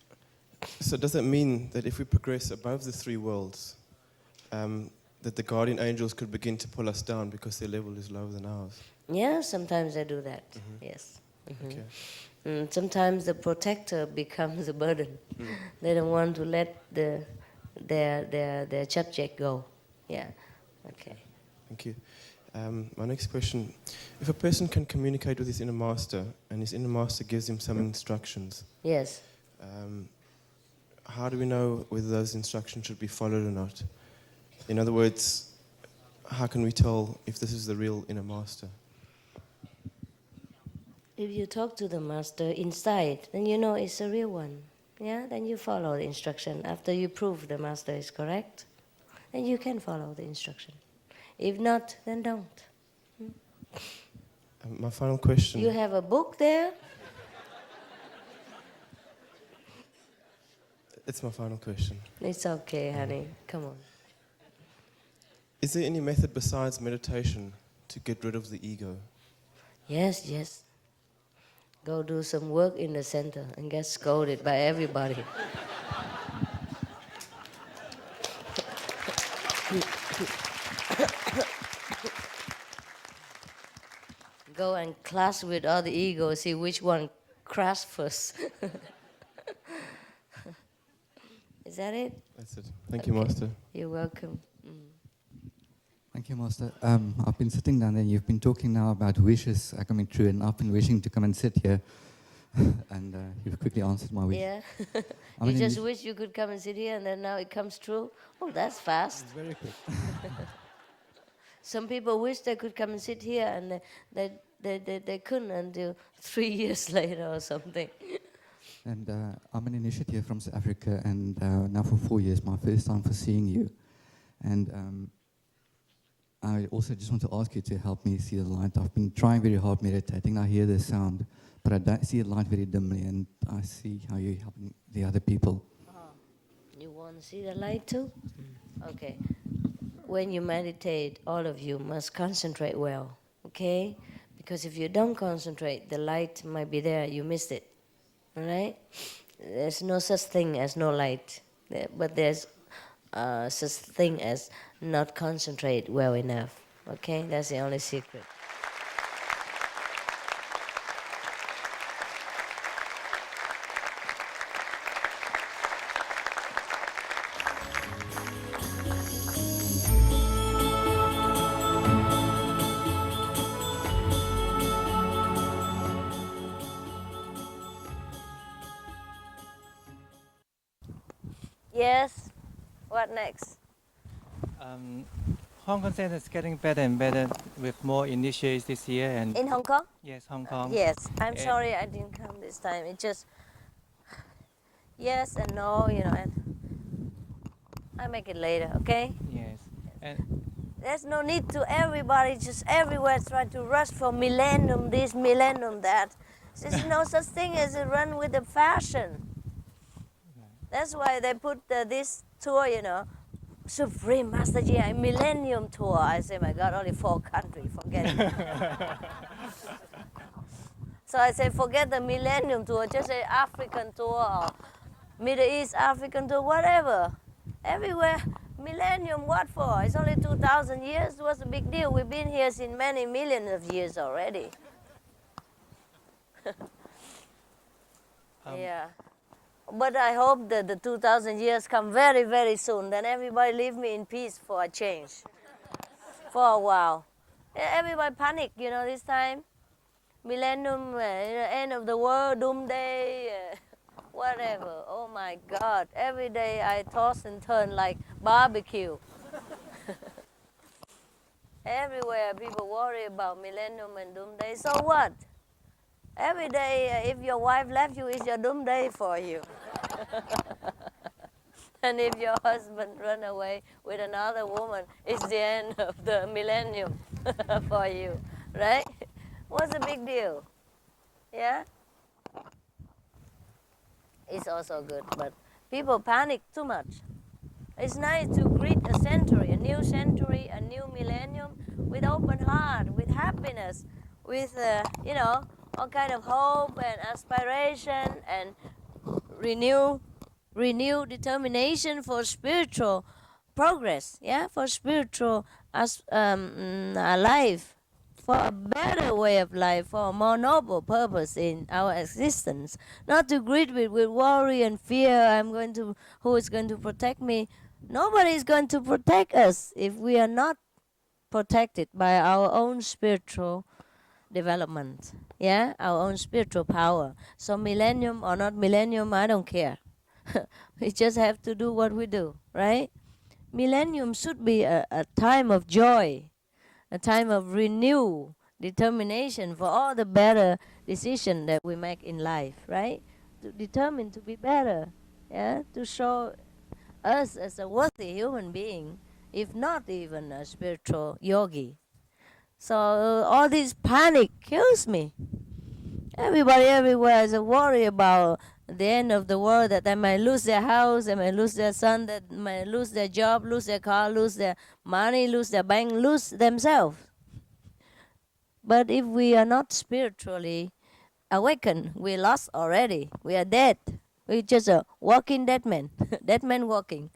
So does that mean that if we progress above the three worlds, that the guardian angels could begin to pull us down because their level is lower than ours?
Yeah, sometimes they do that. Yes. Okay. Sometimes the protector becomes a burden. They don't want to let their subject go. Yeah. Okay.
Thank you. My next question: if a person can communicate with his inner master, and his inner master gives him some instructions,
yes.
How do we know whether those instructions should be followed or not? In other words, how can we tell if this is the real inner master?
If you talk to the master inside, then you know it's a real one. Yeah, then you follow the instruction. After you prove the master is correct, then you can follow the instruction. If not, then don't.
My final question.
You have a book there?
It's my final question.
It's okay, honey. Come on.
Is there any method besides meditation to get rid of the ego?
Yes, yes. Go do some work in the center and get scolded by everybody. Go and clash with all the ego, see which one crashed first. Is that it?
That's it. Thank you, Master.
You're welcome.
Thank you, Master. I've been sitting down there. You've been talking now about wishes are coming true, and I've been wishing to come and sit here, and you've quickly answered my wish.
Yeah. You just wish you could come and sit here, and then now it comes true. Oh, that's fast.
It's very quick.
Some people wish they could come and sit here, and they couldn't until 3 years later or something.
And I'm an initiate from South Africa, and now for 4 years, my first time for seeing you. And I also just want to ask you to help me see the light. I've been trying very hard meditating. I hear the sound, but I don't see the light very dimly, and I see how you're helping the other people.
You want to see the light too? Okay. When you meditate, all of you must concentrate well, okay? Because if you don't concentrate, the light might be there, you missed it, all right? There's no such thing as no light, but there's such thing as not concentrate well enough, okay? That's the only secret. Yes. What next?
Hong Kong Center is getting better and better with more initiates this year. And
in Hong Kong?
Yes, Hong Kong.
Yes. I'm sorry I didn't come this time. It just yes and no, and I make it later, okay?
Yes. And
there's no need to everybody just everywhere try to rush for millennium this, millennium that. There's no such thing as a run with the fashion. That's why they put this tour, Supreme Master Ji, Millennium Tour. I say, my God, only 4 countries, forget it. So I say, forget the Millennium Tour, just say African Tour or Middle East African Tour, whatever. Everywhere, Millennium, what for? It's only 2,000 years. What's the big deal? We've been here since many millions of years already. Yeah. But I hope that the 2,000 years come very, very soon. Then everybody leave me in peace for a change. For a while. Everybody panic, this time. Millennium, end of the world, doomsday, whatever. Oh my God. Every day I toss and turn like barbecue. Everywhere people worry about millennium and doomsday. So what? Every day, if your wife left you, it's your doomsday for you. And if your husband run away with another woman, it's the end of the millennium for you, right? What's the big deal? Yeah? It's also good, but people panic too much. It's nice to greet a century, a new millennium with open heart, with happiness, with, all kind of hope and aspiration and renew determination for spiritual progress, for spiritual life, for a better way of life, for a more noble purpose in our existence. Not to greet with worry and fear, who is going to protect me? Nobody is going to protect us if we are not protected by our own spiritual development, our own spiritual power. So millennium or not millennium, I don't care. We just have to do what we do, right? Millennium should be a time of joy, a time of renewed determination for all the better decisions that we make in life, right? To determine to be better, to show us as a worthy human being, if not even a spiritual yogi. So all this panic kills me. Everybody everywhere is worried about the end of the world, that they might lose their house, they might lose their son, that might lose their job, lose their car, lose their money, lose their bank, lose themselves. But if we are not spiritually awakened, we lost already. We are dead. We're just a walking dead man. Dead man walking.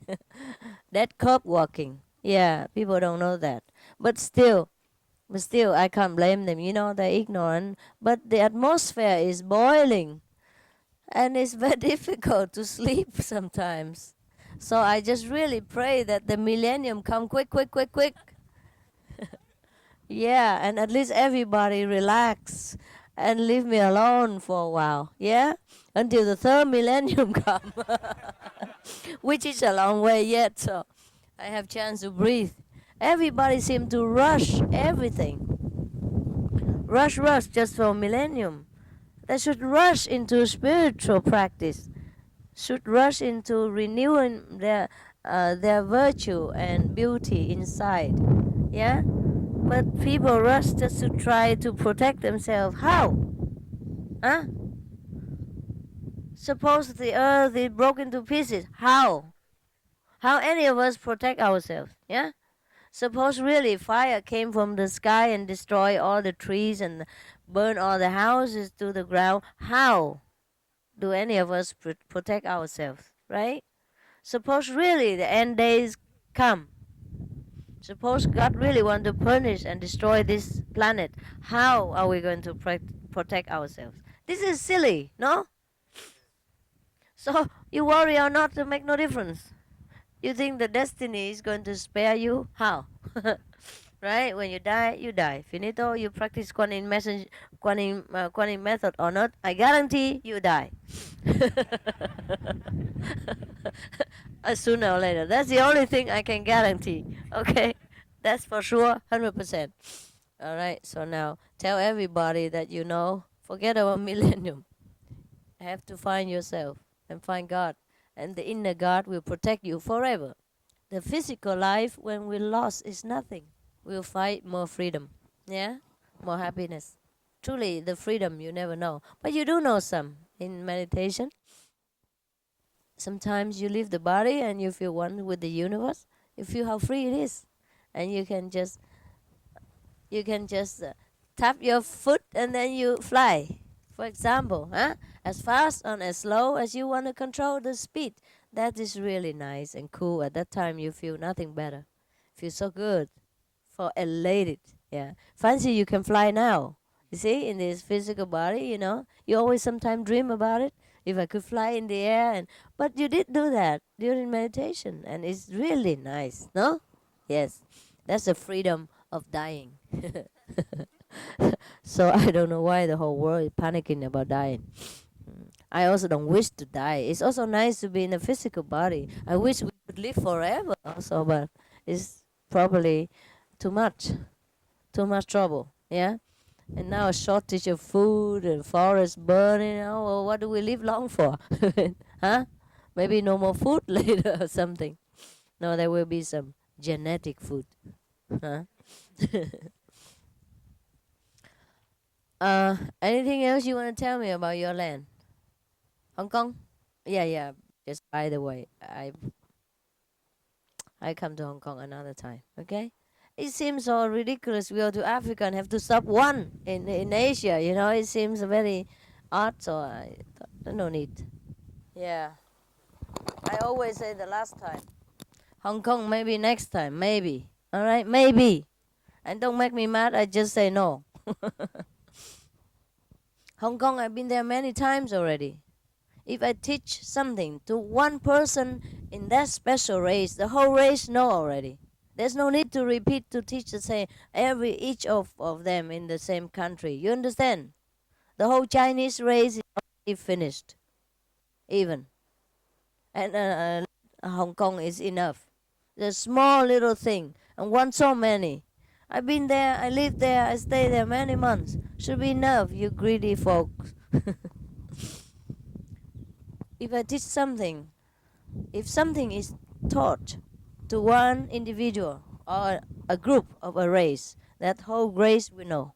Dead corpse walking. Yeah, people don't know that. But still, I can't blame them. They're ignorant. But the atmosphere is boiling. And it's very difficult to sleep sometimes. So I just really pray that the millennium come quick. Yeah, and at least everybody relax and leave me alone for a while. Yeah? Until the third millennium come. Which is a long way yet, so I have chance to breathe. Everybody seems to rush everything. Rush just for millennium. They should rush into spiritual practice. Should rush into renewing their virtue and beauty inside. Yeah? But people rush just to try to protect themselves. How? Huh? Suppose the earth is broken to pieces. How? How any of us protect ourselves? Yeah? Suppose really fire came from the sky and destroyed all the trees and burn all the houses to the ground. How do any of us protect ourselves, right? Suppose really the end days come. Suppose God really wants to punish and destroy this planet. How are we going to protect ourselves? This is silly, no? So you worry or not to make no difference. You think the destiny is going to spare you? How? Right? When you die. Finito. You practice Guanyin method or not, I guarantee you die. Sooner or later. That's the only thing I can guarantee. Okay? That's for sure, 100%. All right, so now tell everybody that forget about millennium. You have to find yourself and find God. And the inner God will protect you forever. The physical life, when we lost, is nothing. We'll find more freedom. Yeah? More happiness. Truly, the freedom you never know. But you do know some in meditation. Sometimes you leave the body and you feel one with the universe. You feel how free it is. And you can just tap your foot and then you fly. For example, as fast or as slow as you want to control the speed. That is really nice and cool. At that time, you feel nothing better. Feel so good, for elated. Yeah, fancy you can fly now. You see, in this physical body, you know, you always sometimes dream about it. If I could fly in the air, but you did do that during meditation, and it's really nice, no? Yes, that's the freedom of dying. So I don't know why the whole world is panicking about dying. I also don't wish to die. It's also nice to be in a physical body. I wish we could live forever also, but it's probably too much trouble, yeah? And now a shortage of food and forest burning, well, what do we live long for? Huh? Maybe no more food later or something. No, there will be some genetic food. Huh? Anything else you want to tell me about your land? Hong Kong? Yeah. Just by the way, I come to Hong Kong another time, okay? It seems so ridiculous. We go to Africa and have to stop one in Asia, you know? It seems very odd, so I thought, no need. Yeah. I always say the last time. Hong Kong, maybe next time, maybe. All right, maybe. And don't make me mad, I just say no. Hong Kong, I've been there many times already. If I teach something to one person in that special race, the whole race know already. There's no need to repeat to teach the same, each of them in the same country. You understand? The whole Chinese race is already finished, even. And Hong Kong is enough. The small little thing, and want so many. I've been there, I lived there, I stayed there many months. Should be enough, you greedy folks. If I teach something, if something is taught to one individual or a group of a race, that whole race will know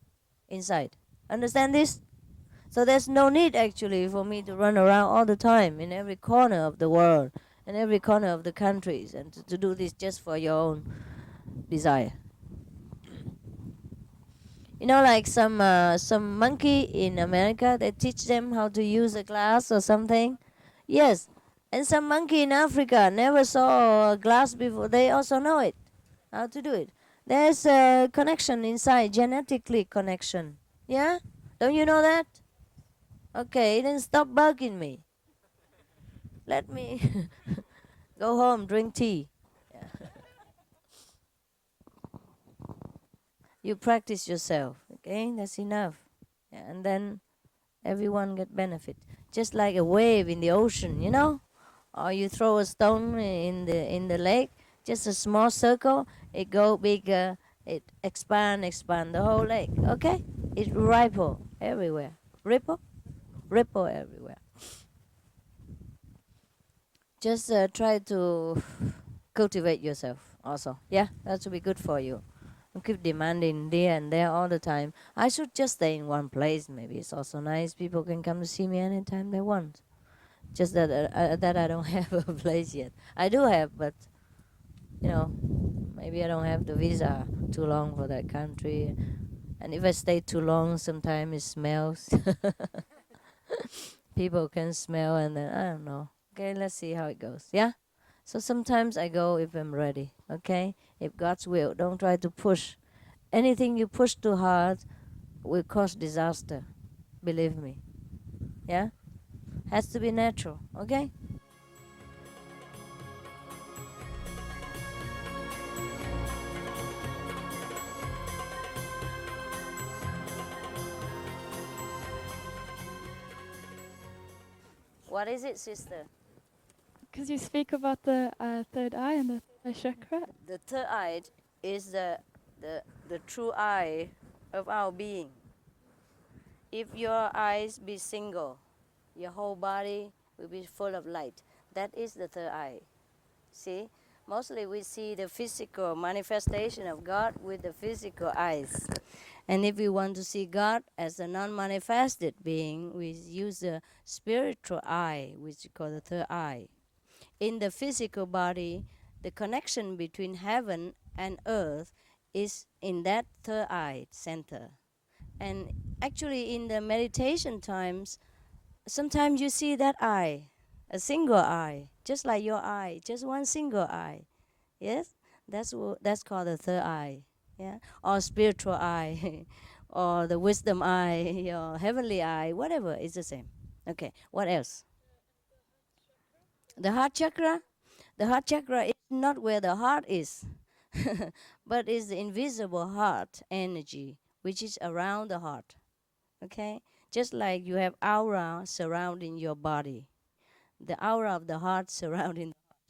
inside. Understand this? So there's no need actually for me to run around all the time in every corner of the world, in every corner of the countries, and to do this just for your own desire. You know, like some monkey in America, they teach them how to use a glass or something. Yes, and some monkey in Africa never saw a glass before. They also know it, how to do it. There's a connection inside, genetically connection. Yeah? Don't you know that? Okay, then stop bugging me. Let me go home, drink tea. Yeah. You practice yourself, okay? That's enough. Yeah, and then everyone get benefit. Just like a wave in the ocean, you know? Or you throw a stone in the lake, just a small circle, it go bigger, it expand the whole lake, okay? It ripple everywhere. Ripple everywhere. Just try to cultivate yourself also. Yeah, that will be good for you. Don't keep demanding there and there all the time. I should just stay in one place. Maybe it's also nice. People can come to see me anytime they want. Just that I don't have a place yet. I do have, but you know, maybe I don't have the visa too long for that country. And if I stay too long, sometimes it smells. People can smell, and then I don't know. Okay, let's see how it goes. Yeah? So sometimes I go if I'm ready. Okay? If God's will, don't try to push. Anything you push too hard will cause disaster. Believe me. Yeah? Has to be natural. Okay? What is it, sister?
Because you speak about the third eye and the third chakra.
The third eye is the true eye of our being. If your eyes be single, your whole body will be full of light. That is the third eye. See? Mostly we see the physical manifestation of God with the physical eyes. And if we want to see God as a non-manifested being, we use the spiritual eye, which is called the third eye. In the physical body, the connection between heaven and earth is in that third eye center. And actually in the meditation times, sometimes you see that eye, a single eye, just like your eye, just one single eye. Yes, that's called the third eye. Yeah, or spiritual eye, or the wisdom eye, or heavenly eye, whatever. It's the same. Okay. What else? The heart chakra. The heart chakra is not where the heart is, but is the invisible heart energy, which is around the heart. Okay? Just like you have aura surrounding your body. The aura of the heart surrounding the heart.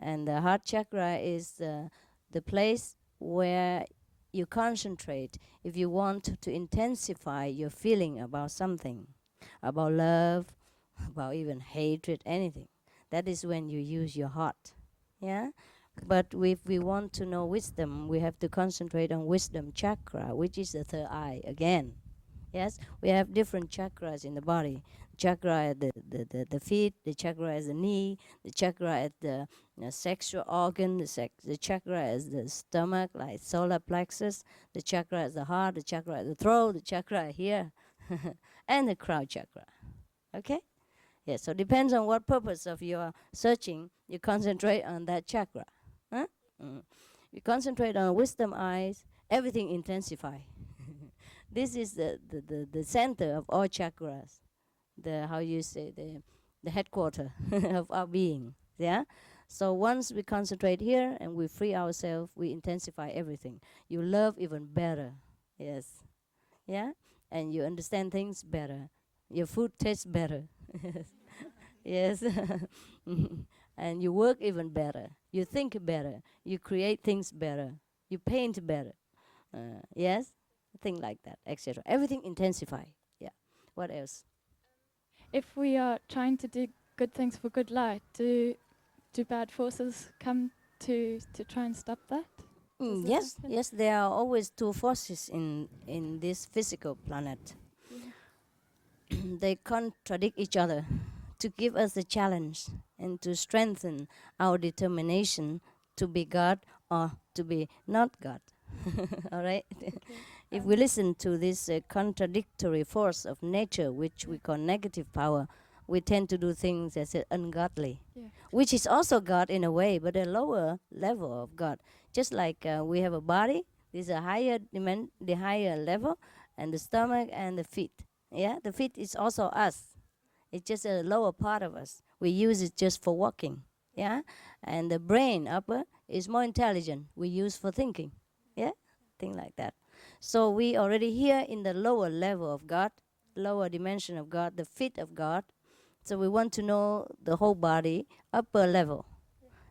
And the heart chakra is the place where you concentrate if you want to intensify your feeling about something, about love, about even hatred, anything. That is when you use your heart. Yeah? But if we want to know wisdom, we have to concentrate on wisdom chakra, which is the third eye again. Yes? We have different chakras in the body. Chakra at the feet, the chakra at the knee, the chakra at the sexual organ, the chakra at the stomach, like solar plexus, the chakra at the heart, the chakra at the throat, the chakra here, and the crown chakra. Okay? Yes, so depends on what purpose of your searching, you concentrate on that chakra. Huh? You concentrate on wisdom eyes, everything intensify. This is the center of all chakras. The headquarter of our being. Yeah? So once we concentrate here and we free ourselves, we intensify everything. You love even better. Yes. Yeah? And you understand things better. Your food tastes better. Yes. And you work even better. You think better. You create things better. You paint better. Yes? Thing like that, etc. Everything intensify. Yeah. What else?
If we are trying to do good things for good light, do bad forces come to try and stop that?
Yes, yes. There are always two forces in this physical planet. They contradict each other to give us a challenge and to strengthen our determination to be God or to be not God. All right? Okay. If we listen to this contradictory force of nature, which we call negative power, we tend to do things as ungodly, which is also God in a way, but a lower level of God. Just like we have a body, this is a the higher level, and the stomach and the feet. Yeah, the feet is also us. It's just a lower part of us. We use it just for walking. Yeah, and the brain upper is more intelligent. We use for thinking. Yeah, thing like that. So we already here in the lower level of God, lower dimension of God, the feet of God. So we want to know the whole body, upper level.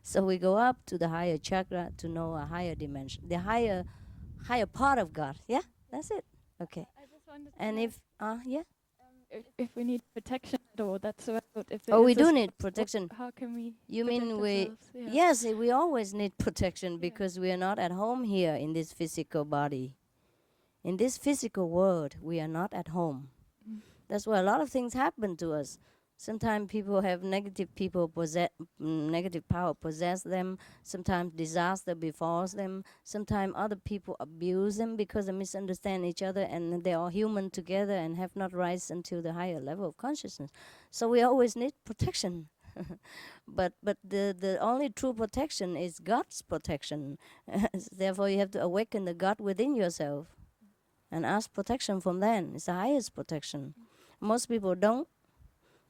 So we go up to the higher chakra to know a higher dimension, the higher part of God. Yeah, that's it. Okay.
I just wanted to
and
know if we need protection at all, that's what I thought. If there
we
is
do need protection.
How can we?
You
protect
mean we?
ourselves? Yeah.
Yes, we always need protection because we are not at home here in this physical body. In this physical world, we are not at home. That's why a lot of things happen to us. Sometimes people have negative power possess them. Sometimes disaster befalls them. Sometimes other people abuse them because they misunderstand each other and they are human together and have not risen until the higher level of consciousness. So we always need protection. but the only true protection is God's protection. Therefore, you have to awaken the God within yourself and ask protection from them. It's the highest protection. Most people don't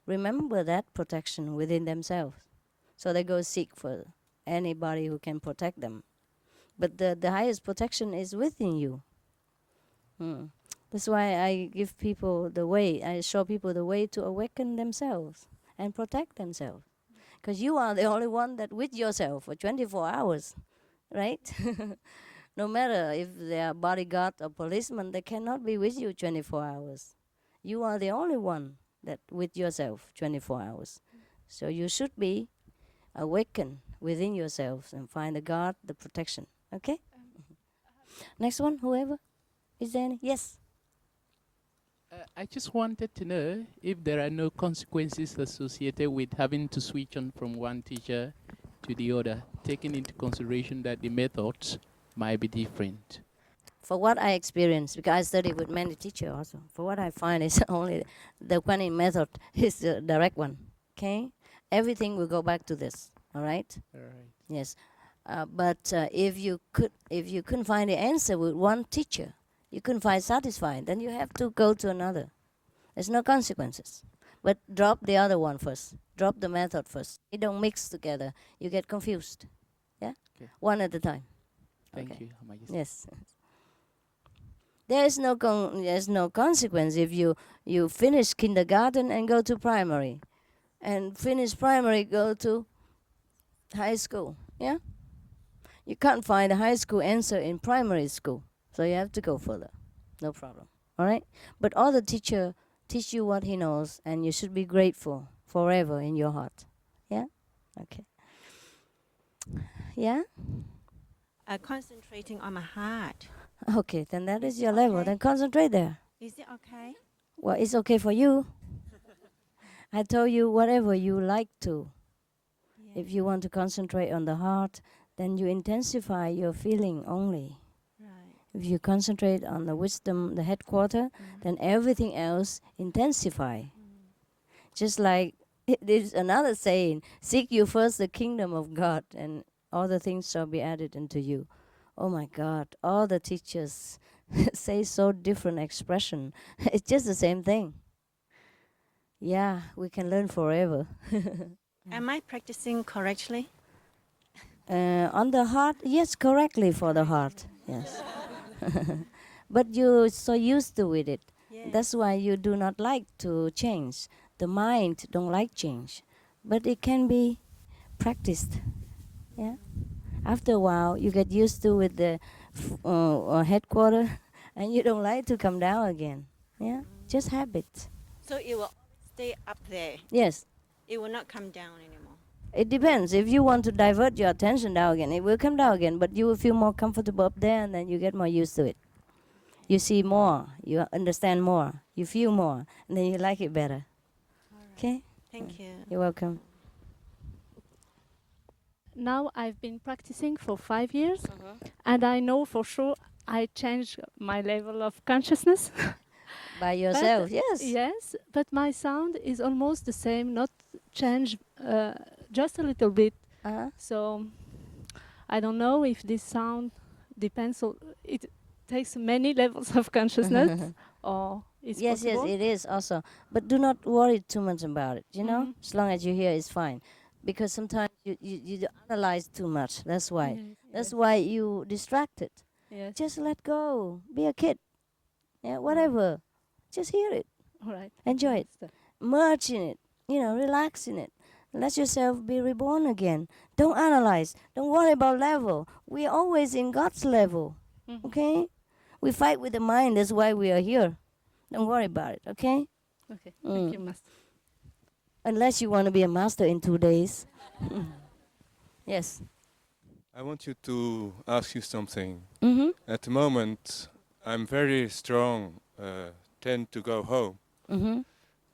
remember that protection within themselves. So they go seek for anybody who can protect them. But the highest protection is within you. That's why I give people the way, I show people the way to awaken themselves and protect themselves. Because you are the only one that with yourself for 24 hours, right? No matter if they are bodyguard or policeman, they cannot be with you 24 hours. You are the only one that with yourself 24 hours. So you should be awakened within yourselves and find the God, the protection. Okay? Next one, whoever. Is there any? Yes.
I just wanted to know if there are no consequences associated with having to switch on from one teacher to the other, taking into consideration that the methods might be different.
For what I experienced, because I studied with many teachers also, for what I find is only the Kuan Yin method is the direct one, okay? everything will go back to this. All right?
All right.
Yes. But if you couldn't find the answer with one teacher, you couldn't find satisfying, then you have to go to another. There's no consequences. But drop the other one first. Drop the method first. They don't mix together. You get confused. Yeah?
Okay.
One at a time.
Thank
Okay.
you, Her Majesty.
Yes. There's no consequence if you finish kindergarten and go to primary, and finish primary, go to high school. Yeah? You can't find a high school answer in primary school, so you have to go further. No problem. All right? But all the teacher teach you what he knows, and you should be grateful forever in your heart. Yeah? Okay. Yeah?
Concentrating on my heart.
Okay, then that is your level. Then concentrate there.
Is it okay?
Well, it's okay for you. I told you whatever you like to. Yeah. If you want to concentrate on the heart, then you intensify your feeling only.
Right.
If you concentrate on the wisdom, the headquarter, then everything else intensify. Just like there's another saying, seek you first the kingdom of God, and all the things shall be added unto you. Oh my God, all the teachers say so different expression. It's just the same thing. Yeah, we can learn forever.
Am I practicing correctly?
On the heart, yes, correctly for the heart, yes. But you're so used to with it.
Yes.
That's why you do not like to change. The mind don't like change, but it can be practiced. Yeah. After a while, you get used to with the headquarter, and you don't like to come down again. Yeah, just habit.
So it will stay up there.
Yes.
It will not come down anymore.
It depends. If you want to divert your attention down again, it will come down again, but you will feel more comfortable up there, and then you get more used to it. You see more, you understand more, you feel more, and then you like it better. Okay?
Thank you.
You're welcome.
Now I've been practicing for 5 years, and I know for sure I changed my level of consciousness.
By yourself, yes.
Yes, but my sound is almost the same, not changed just a little bit. So I don't know if this sound depends on, it takes many levels of consciousness, or it's
Yes,
possible.
yes, it is also. But do not worry too much about it, you know? As long as you hear, it's fine. Because sometimes you analyze too much. That's why.
Yes,
That's why you distracted.
Yes.
Just let go. Be a kid. Yeah, whatever. Just hear it.
All right.
Enjoy it. Merge in it. You know, relax in it. Let yourself be reborn again. Don't analyze. Don't worry about level. We're always in God's level. Okay? We fight with the mind. That's why we are here. Don't worry about it. Okay?
Okay. Thank you, Master.
Unless you want to be a master in 2 days. Yes.
I want you to ask you something.
Mhm.
At the moment, I'm very strong, tend to go home.
Mhm.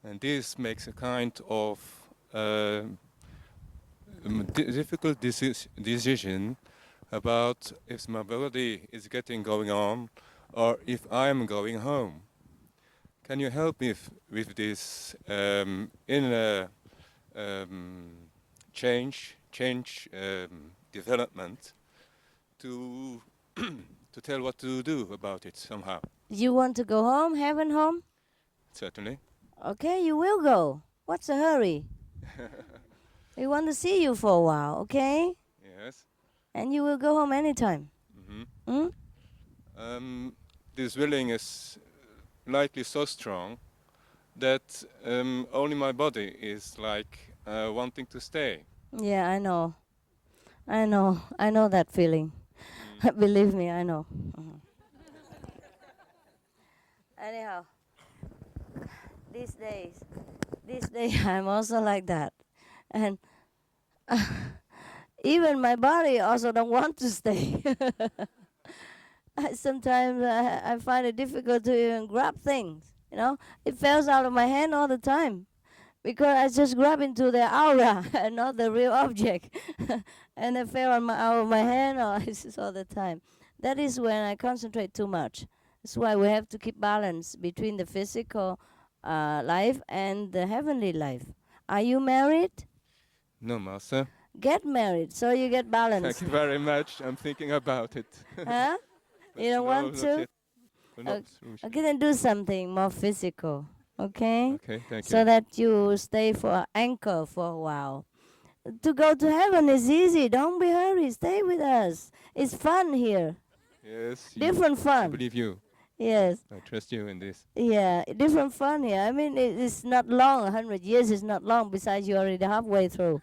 And this makes a kind of difficult decision about if my body is getting going on or if I'm going home. Can you help me with this inner change development to to tell what to do about it somehow?
You want to go home, heaven home?
Certainly.
Okay, you will go. What's the hurry? We want to see you for a while, okay?
Yes.
And you will go home anytime.
This willing is likely so strong that only my body is like wanting to stay.
Yeah, I know. I know that feeling. Believe me, I know. Anyhow, these days I'm also like that. And even my body also don't want to stay. Sometimes I find it difficult to even grab things, you know. It falls out of my hand all the time because I just grab into the aura and not the real object. And it fell out of my hand all the time. That is when I concentrate too much. That's why we have to keep balance between the physical life and the heavenly life. Are you married?
No, Master.
Get married so you get balance.
Thank you very much. I'm thinking about it.
Huh? You don't
No,
want
not
to?
yet. Not
Okay, then do something more physical. Okay?
Okay, thank
So
you.
that you stay for anchor for a while. To go to heaven is easy. Don't be hurried. Stay with us. It's fun here.
Yes.
Different
I
fun.
believe you.
Yes.
I trust you in this.
Yeah, different fun here. I mean, it's not long. 100 years is not long. Besides, you're already halfway through.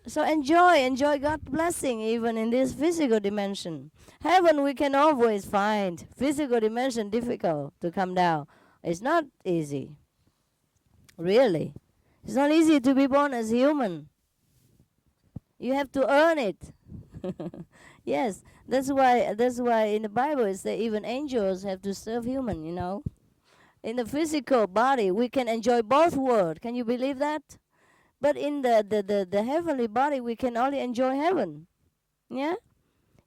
So enjoy God's blessing even in this physical dimension. Heaven we can always find. Physical dimension difficult to come down. It's not easy. Really. It's not easy to be born as human. You have to earn it. Yes, that's why in the Bible it says even angels have to serve human, you know. In the physical body we can enjoy both worlds. Can you believe that? But in the heavenly body we can only enjoy heaven. Yeah?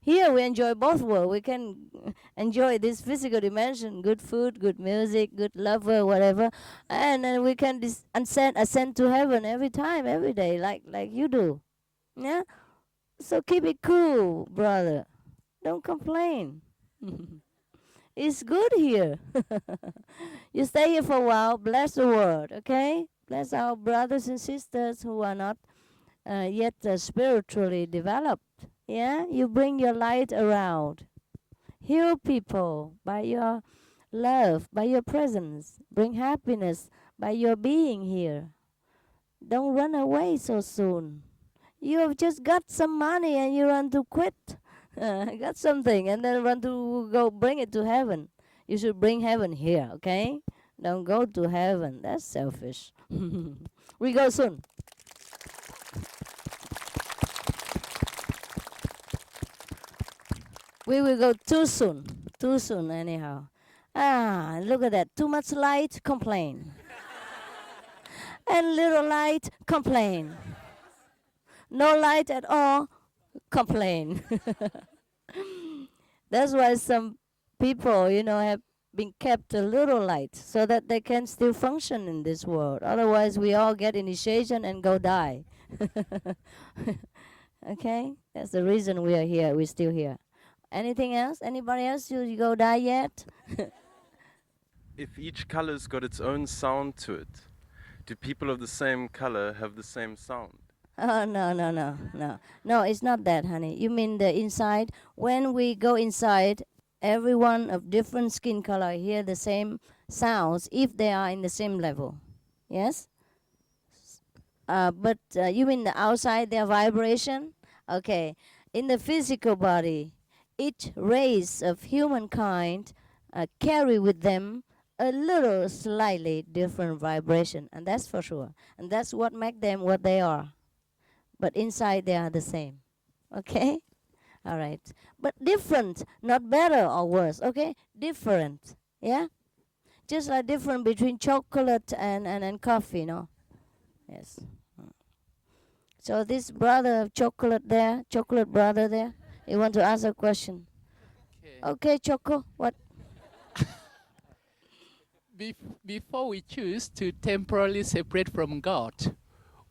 Here we enjoy both worlds. We can enjoy this physical dimension, good food, good music, good lover, whatever. And then we can ascend to heaven every time, every day, like you do. Yeah? So keep it cool, brother. Don't complain. It's good here. You stay here for a while. Bless the world, okay? Bless our brothers and sisters who are not yet spiritually developed. Yeah? You bring your light around. Heal people by your love, by your presence. Bring happiness by your being here. Don't run away so soon. You have just got some money and you run to quit. Got something and then run to go bring it to heaven. You should bring heaven here, okay? Don't go to heaven. That's selfish. We go soon. We will go too soon. Too soon anyhow. Look at that. Too much light, complain. And little light, complain. No light at all, complain. That's why some people, have been kept a little light so that they can still function in this world. Otherwise, we all get initiation and go die. Okay? That's the reason we are here. We're still here. Anything else? Anybody else? You go die yet?
If each color's got its own sound to it, do people of the same color have the same sound?
Oh, no. No, it's not that, honey. You mean the inside? When we go inside, everyone of different skin color hear the same sounds if they are in the same level. Yes? But you mean the outside, their vibration? Okay. In the physical body, each race of humankind carry with them a little slightly different vibration, and that's for sure. And that's what makes them what they are. But inside they are the same. Okay? All right. But different, not better or worse. Okay? Different. Yeah? Just like different between chocolate and coffee, no? Yes. So this brother of chocolate brother there, you want to ask a question? Okay, Choco, what?
Before we choose to temporarily separate from God,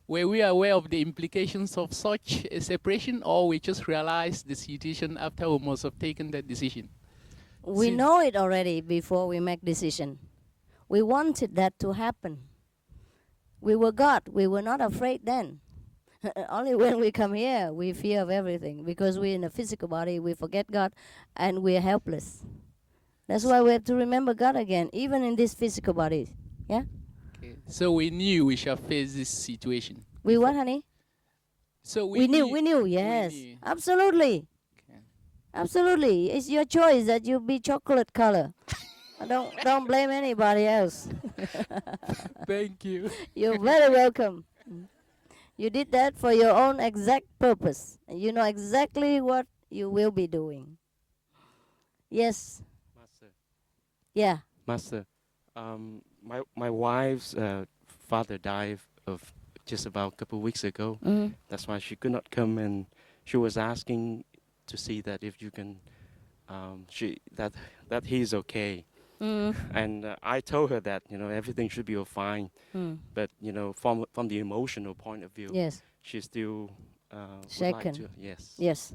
were we aware of the implications of such a separation, or we just realized the situation after we must have taken that decision?
We know it already before we make decision. We wanted that to happen. We were God. We were not afraid then. Only when we come here, we fear of everything. Because we're in a physical body, we forget God, and we're helpless. That's why we have to remember God again, even in this physical body. Yeah?
Okay. So we knew we shall face this situation.
We what, honey?
So
we knew, yes.
We knew.
Absolutely.
Okay.
Absolutely. It's your choice that you be chocolate color. Don't blame anybody else.
Thank you.
You're very welcome. You did that for your own exact purpose. And you know exactly what you will be doing. Yes.
Master.
Yeah.
Master, my wife's father died of just about a couple of weeks ago.
Mhm.
That's why she could not come, and she was asking to see that if you can, that he's okay. And I told her that, everything should be all fine. But, from the emotional point of view,
Yes.
she still would
Shaken.
like to. Yes.
Yes.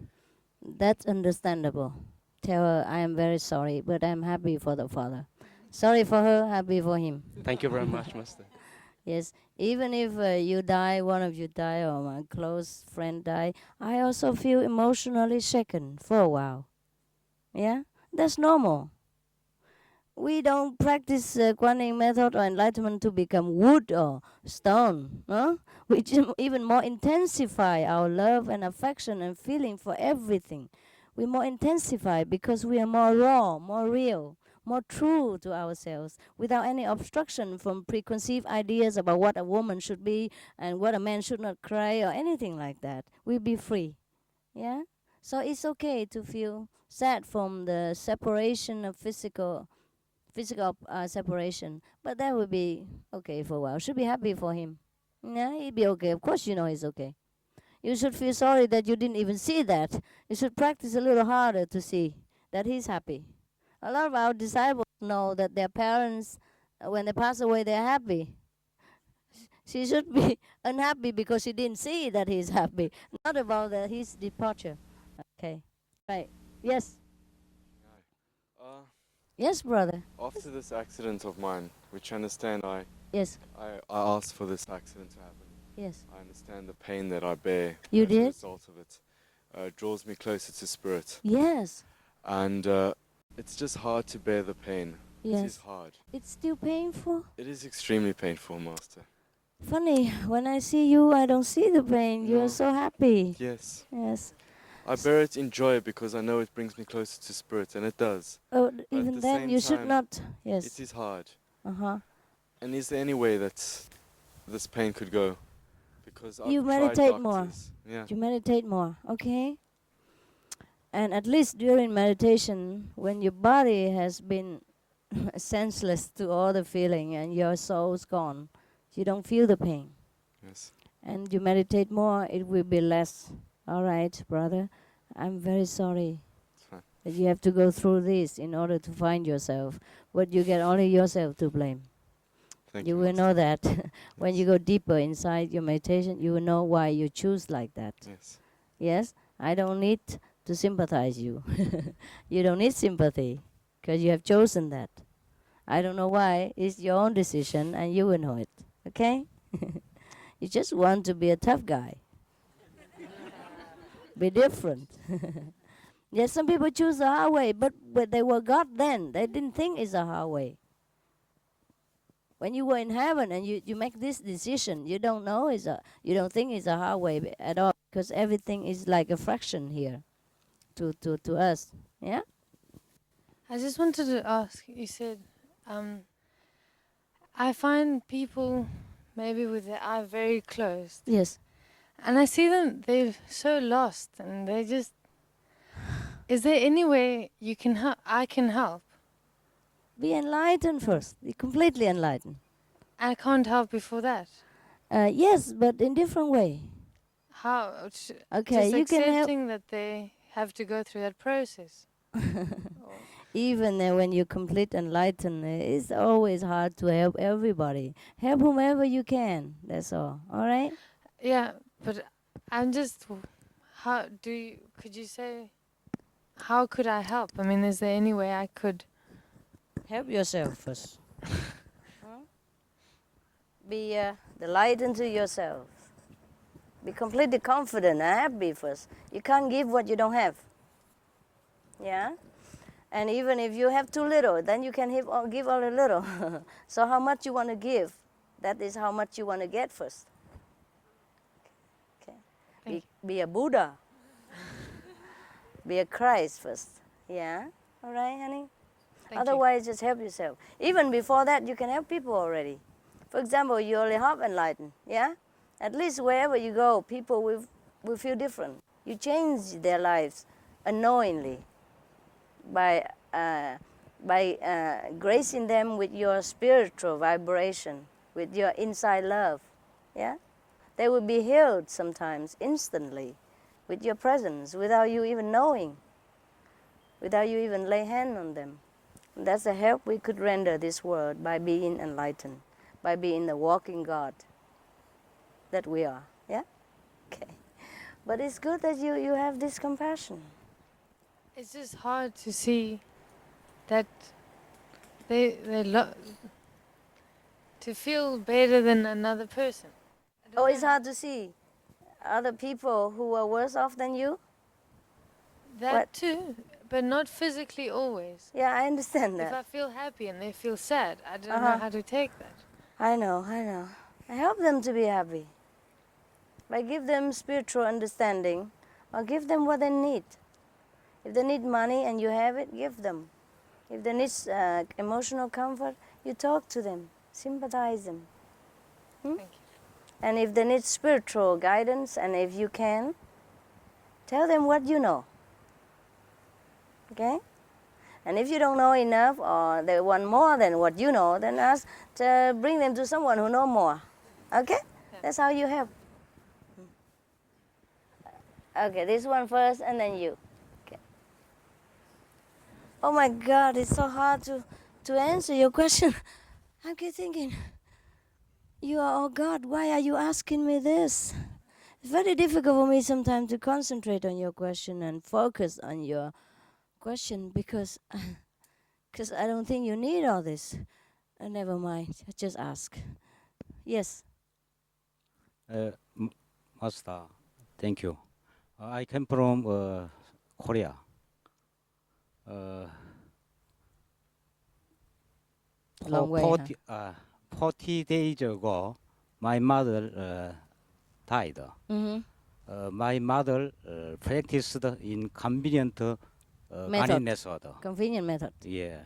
That's understandable. Tell her, I am very sorry, but I'm happy for the father. Sorry for her, happy for him.
Thank you very much, Master.
Yes, even if you die, one of you die, or my close friend die, I also feel emotionally shaken for a while. Yeah, that's normal. We don't practice Guanyin method or enlightenment to become wood or stone. Huh? We even more intensify our love and affection and feeling for everything. We more intensify because we are more raw, more real, more true to ourselves, without any obstruction from preconceived ideas about what a woman should be and what a man should not cry or anything like that. We'll be free. Yeah? So it's okay to feel sad from the separation of physical separation, but that would be okay for a while. Should be happy for him. Yeah, he'd be okay. Of course you know he's okay. You should feel sorry that you didn't even see that. You should practice a little harder to see that he's happy. A lot of our disciples know that their parents, when they pass away, they're happy. She should be unhappy because she didn't see that he's happy, not about his departure. Okay, right. Yes. Yes, brother.
After this accident of mine, which I understand I asked for this accident to happen.
Yes.
I understand the pain that I bear
You
as
did?
a result of it. It draws me closer to spirit.
Yes.
And it's just hard to bear the pain.
Yes.
It is hard.
It's still painful.
It is extremely painful, Master.
Funny, when I see you, I don't see the pain. You're so happy.
Yes.
Yes.
I bear it in joy because I know it brings me closer to spirit, and it does.
Oh,
But
even
at the
then,
same
you should
time,
not. Yes.
It is hard.
Uh-huh.
And is there any way that this pain could go? Because
You
I've tried
meditate more.
doctors. Yeah.
You meditate more, okay? And at least during meditation, when your body has been senseless to all the feeling and your soul's gone, you don't feel the pain.
Yes.
And you meditate more, it will be less. All right, brother, I'm very sorry that you have to go through this in order to find yourself. But you get only yourself to blame.
Thank
You will know that when you go deeper inside your meditation, you will know why you choose like that.
Yes.
Yes, I don't need to sympathize you. You don't need sympathy because you have chosen that. I don't know why. It's your own decision and you will know it. Okay? You just want to be a tough guy. Be different. Yes, some people choose the hard way, but they were God then. They didn't think it's a hard way. When you were in heaven and you make this decision, you don't know you don't think it's a hard way at all, because everything is like a fraction here to us. Yeah?
I just wanted to ask, you said, I find people maybe with their eye very closed.
Yes.
And I see them, they're so lost and they just... Is there any way I can help?
Be enlightened first. Be completely enlightened.
I can't help before that.
Yes, but in different way.
How?
Okay,
just
you can help.
accepting that they have to go through that process.
Even when you're complete enlightened, it's always hard to help everybody. Help whomever you can. That's all. All right?
Yeah, but I'm just... Could you say... How could I help? I mean, is there any way I could...
Help yourself first. Be the light into yourself. Be completely confident and happy first. You can't give what you don't have. Yeah? And even if you have too little, then you can give all a little. So how much you want to give, that is how much you want to get first. Okay. Be a Buddha. Be a Christ first. Yeah? All right, honey? Otherwise, just help yourself. Even before that, you can help people already. For example, you only half enlightened, yeah? At least wherever you go, people will feel different. You change their lives unknowingly by gracing them with your spiritual vibration, with your inside love, yeah? They will be healed sometimes instantly with your presence, without you even knowing, without you even lay hand on them. That's the help we could render this world by being enlightened, by being the walking God that we are. Yeah? Okay. But it's good that you have this compassion.
It's just hard to see that to feel better than another person.
Oh, it's hard to see other people who are worse off than you?
That
What?
too, but not physically always.
Yeah, I understand
If
that.
I feel happy and they feel sad, I don't know how to take that.
I know. I help them to be happy. I give them spiritual understanding, or give them what they need. If they need money and you have it, give them. If they need emotional comfort, you talk to them, sympathize them.
Thank you.
And if they need spiritual guidance, and if you can, tell them what you know. Okay? And if you don't know enough, or they want more than what you know, then ask to bring them to someone who knows more. Okay? That's how you help. Okay, this one first, and then you. Okay. Oh my God, it's so hard to answer your question. I keep thinking, you are, oh God, why are you asking me this? It's very difficult for me sometimes to concentrate on your question and focus on your question because I don't think you need all this. Never mind, just ask. Yes.
Master, thank you. I came from Korea. 40 days ago, my mother died. My mother practiced in convenient money method.
Convenient method.
Yeah.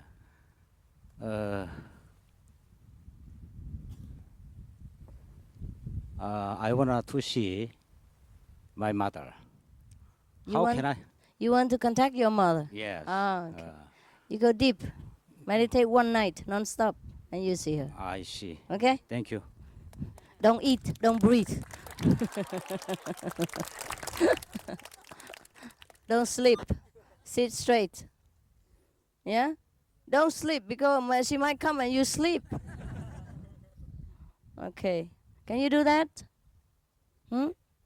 I want to see my mother.
You want to contact your mother?
Yes.
Okay. You go deep. Meditate one night, non-stop, and you see her.
I see.
Okay?
Thank you.
Don't eat, don't breathe. Don't sleep. Sit straight. Yeah? Don't sleep because she might come and you sleep. Okay. Can you do that?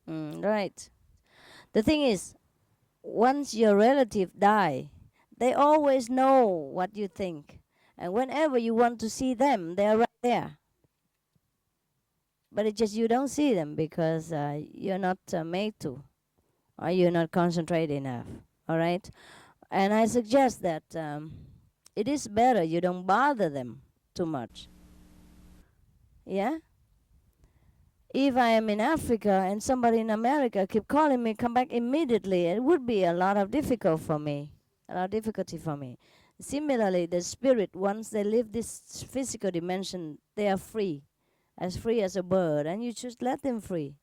Right. The thing is, once your relative die, they always know what you think. And whenever you want to see them, they're right there. But it's just you don't see them because you're not made to. Or you're not concentrated enough. All right? And I suggest that it is better you don't bother them too much. Yeah? If I am in Africa and somebody in America keep calling me, come back immediately, it would be a lot of difficulty for me. Similarly, the spirit, once they leave this physical dimension, they are free as a bird, and you just let them free.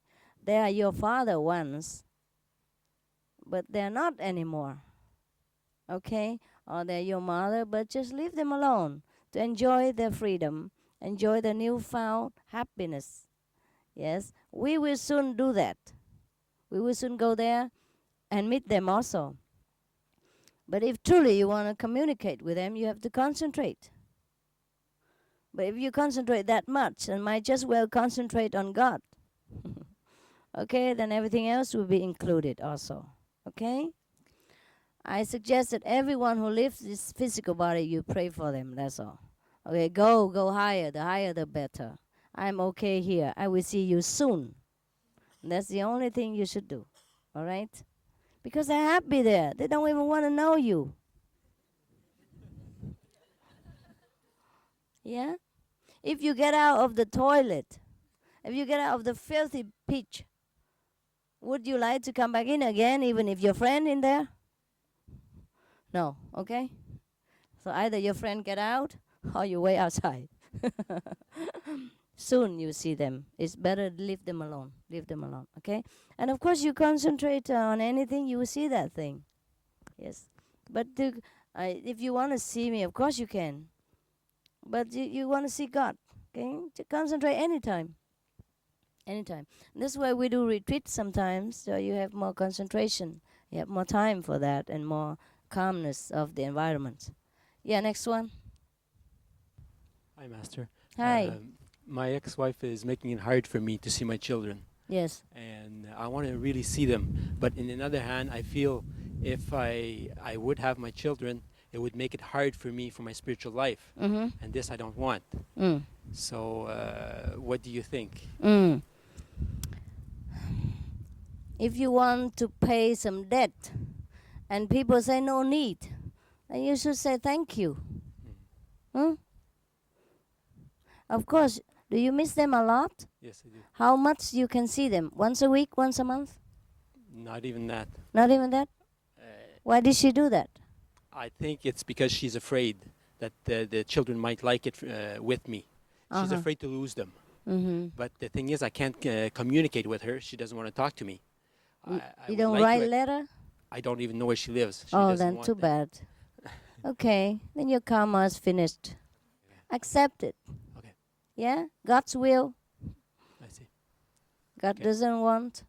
They are your father once, but they're not anymore. Okay? Or they're your mother, but just leave them alone to enjoy their freedom, enjoy the newfound happiness. Yes, we will soon do that. We will soon go there and meet them also. But if truly you want to communicate with them, you have to concentrate. But if you concentrate that much, then might just well concentrate on God. Okay, then everything else will be included also. Okay? I suggest that everyone who lives this physical body, you pray for them, that's all. Okay, go higher. The higher the better. I'm okay here. I will see you soon. That's the only thing you should do. All right? Because they're happy there. They don't even want to know you. Yeah? If you get out of the toilet, if you get out of the filthy pitch, would you like to come back in again, even if your friend in there? No, okay? So either your friend get out, or you wait outside. Soon you see them. It's better to leave them alone. Leave them alone, okay? And of course, you concentrate on anything, you will see that thing. Yes. But if you want to see me, of course you can. But you want to see God, okay? To concentrate anytime. Anytime. And that's why we do retreats sometimes, so you have more concentration. You have more time for that and more calmness of the environment. Yeah, next one.
Hi, Master.
Hi.
My ex-wife is making it hard for me to see my children.
Yes.
And I want to really see them. But in another hand, I feel if I would have my children, it would make it hard for me for my spiritual life.
Mhm.
And this I don't want.
Mm.
So what do you think?
If you want to pay some debt and people say no need, then you should say thank you. Of course, do you miss them a lot?
Yes, I do.
How much you can see them? Once a week, once a month?
Not even that.
Not even that? Why did she do that?
I think it's because she's afraid that the children might like it with me. She's afraid to lose them. But the thing is, I can't communicate with her. She doesn't want to talk to me.
You don't write letter?
I don't even know where she lives. She
Oh,
doesn't
then
want
too
them.
bad. Okay, then your karma is finished. Accept it.
Okay.
Yeah, God's will.
I see.
God doesn't want.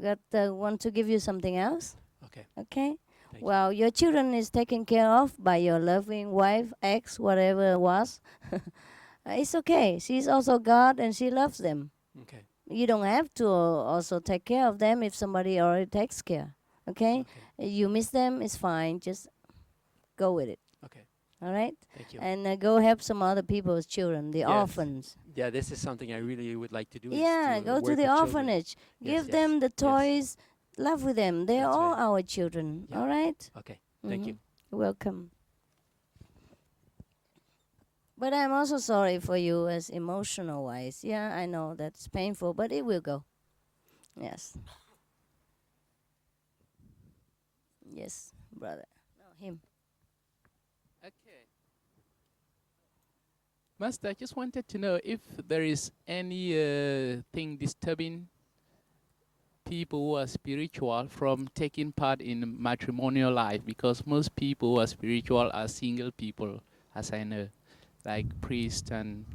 God want to give you something else.
Okay.
Okay. Well, your children is taken care of by your loving wife, ex, whatever it was. It's okay. She's also God and she loves them.
Okay.
You don't have to also take care of them if somebody already takes care. Okay? You miss them, it's fine. Just go with it.
Okay.
All right?
Thank you.
And go help some other people's children, the
Yes.
orphans.
Yeah, this is something I really would like to do. is
Yeah, go
work
to the
with children.
orphanage.
Yes,
Give
yes,
them the
yes.
toys. Love with them. They're
That's
all
right.
our children.
Yeah.
All right?
Okay. Thank you.
You're welcome. But I'm also sorry for you as emotional wise. Yeah, I know that's painful, but it will go. Yes. Yes, brother. No, him.
Okay. Master, I just wanted to know if there is any thing disturbing people who are spiritual from taking part in matrimonial life, because most people who are spiritual are single people, as I know, like priests and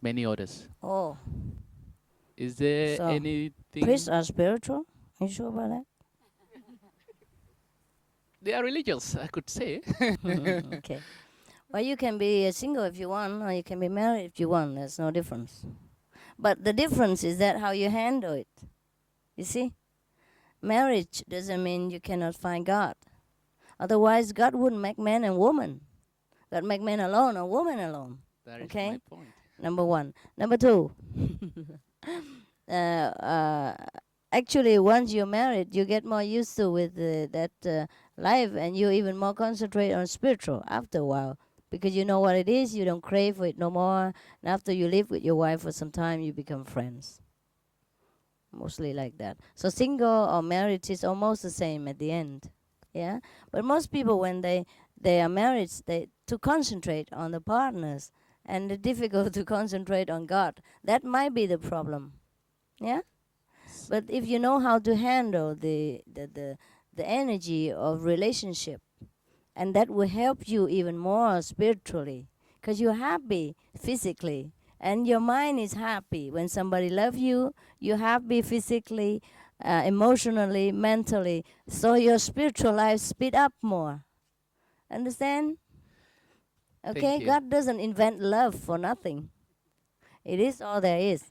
many others.
Oh.
Is there
So,
anything?
priests are spiritual? Are you sure about that?
They are religious, I could say.
Okay. Well, you can be single if you want, or you can be married if you want. There's no difference. But the difference is that how you handle it. You see? Marriage doesn't mean you cannot find God. Otherwise, God wouldn't make man and woman. God make man alone or woman alone.
That is
Okay?
my point.
Number one. Number two. Actually, once you're married, you get more used to with that life, and you even more concentrate on spiritual after a while, because you know what it is. You don't crave for it no more. And after you live with your wife for some time, you become friends. Mostly like that. So single or marriage is almost the same at the end. Yeah. But most people, when they are married, they to concentrate on the partners, and it's difficult to concentrate on God. That might be the problem. Yeah. But if you know how to handle the energy of relationship, and that will help you even more spiritually, because you're happy physically, and your mind is happy. When somebody loves you, you're happy physically, emotionally, mentally. So your spiritual life speed up more. Understand? Okay,
Thank you.
God doesn't invent love for nothing. It is all there is.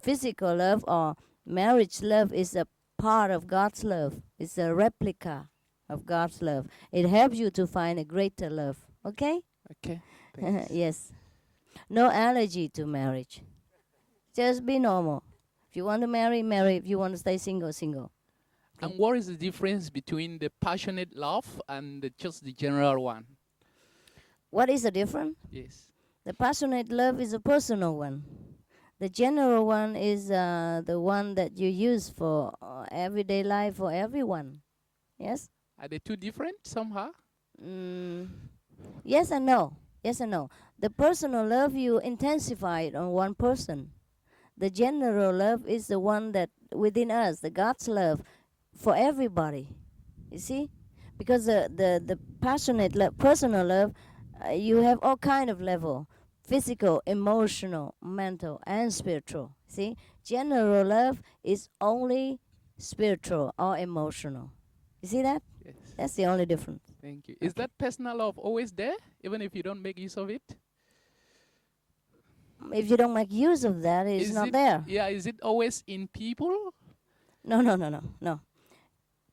Physical love or marriage love is a part of God's love. It's a replica of God's love. It helps you to find a greater love. Okay?
Okay.
Yes. No allergy to marriage. Just be normal. If you want to marry, marry. If you want to stay single, single.
And what is the difference between the passionate love and just the general one?
What is the difference?
Yes.
The passionate love is a personal one. The general one is the one that you use for everyday life for everyone. Yes?
Are they two different somehow?
Yes and no. Yes and no. The personal love, you intensify it on one person. The general love is the one that within us, the God's love for everybody. You see? Because the passionate love, personal love, you have all kind of level. Physical, emotional, mental, and spiritual. See? General love is only spiritual or emotional. You see that?
Yes.
That's the only difference.
Thank you. Is that personal love always there, even if you don't make use of it?
If you don't make use of that, it's not there.
Yeah, is it always in people?
No.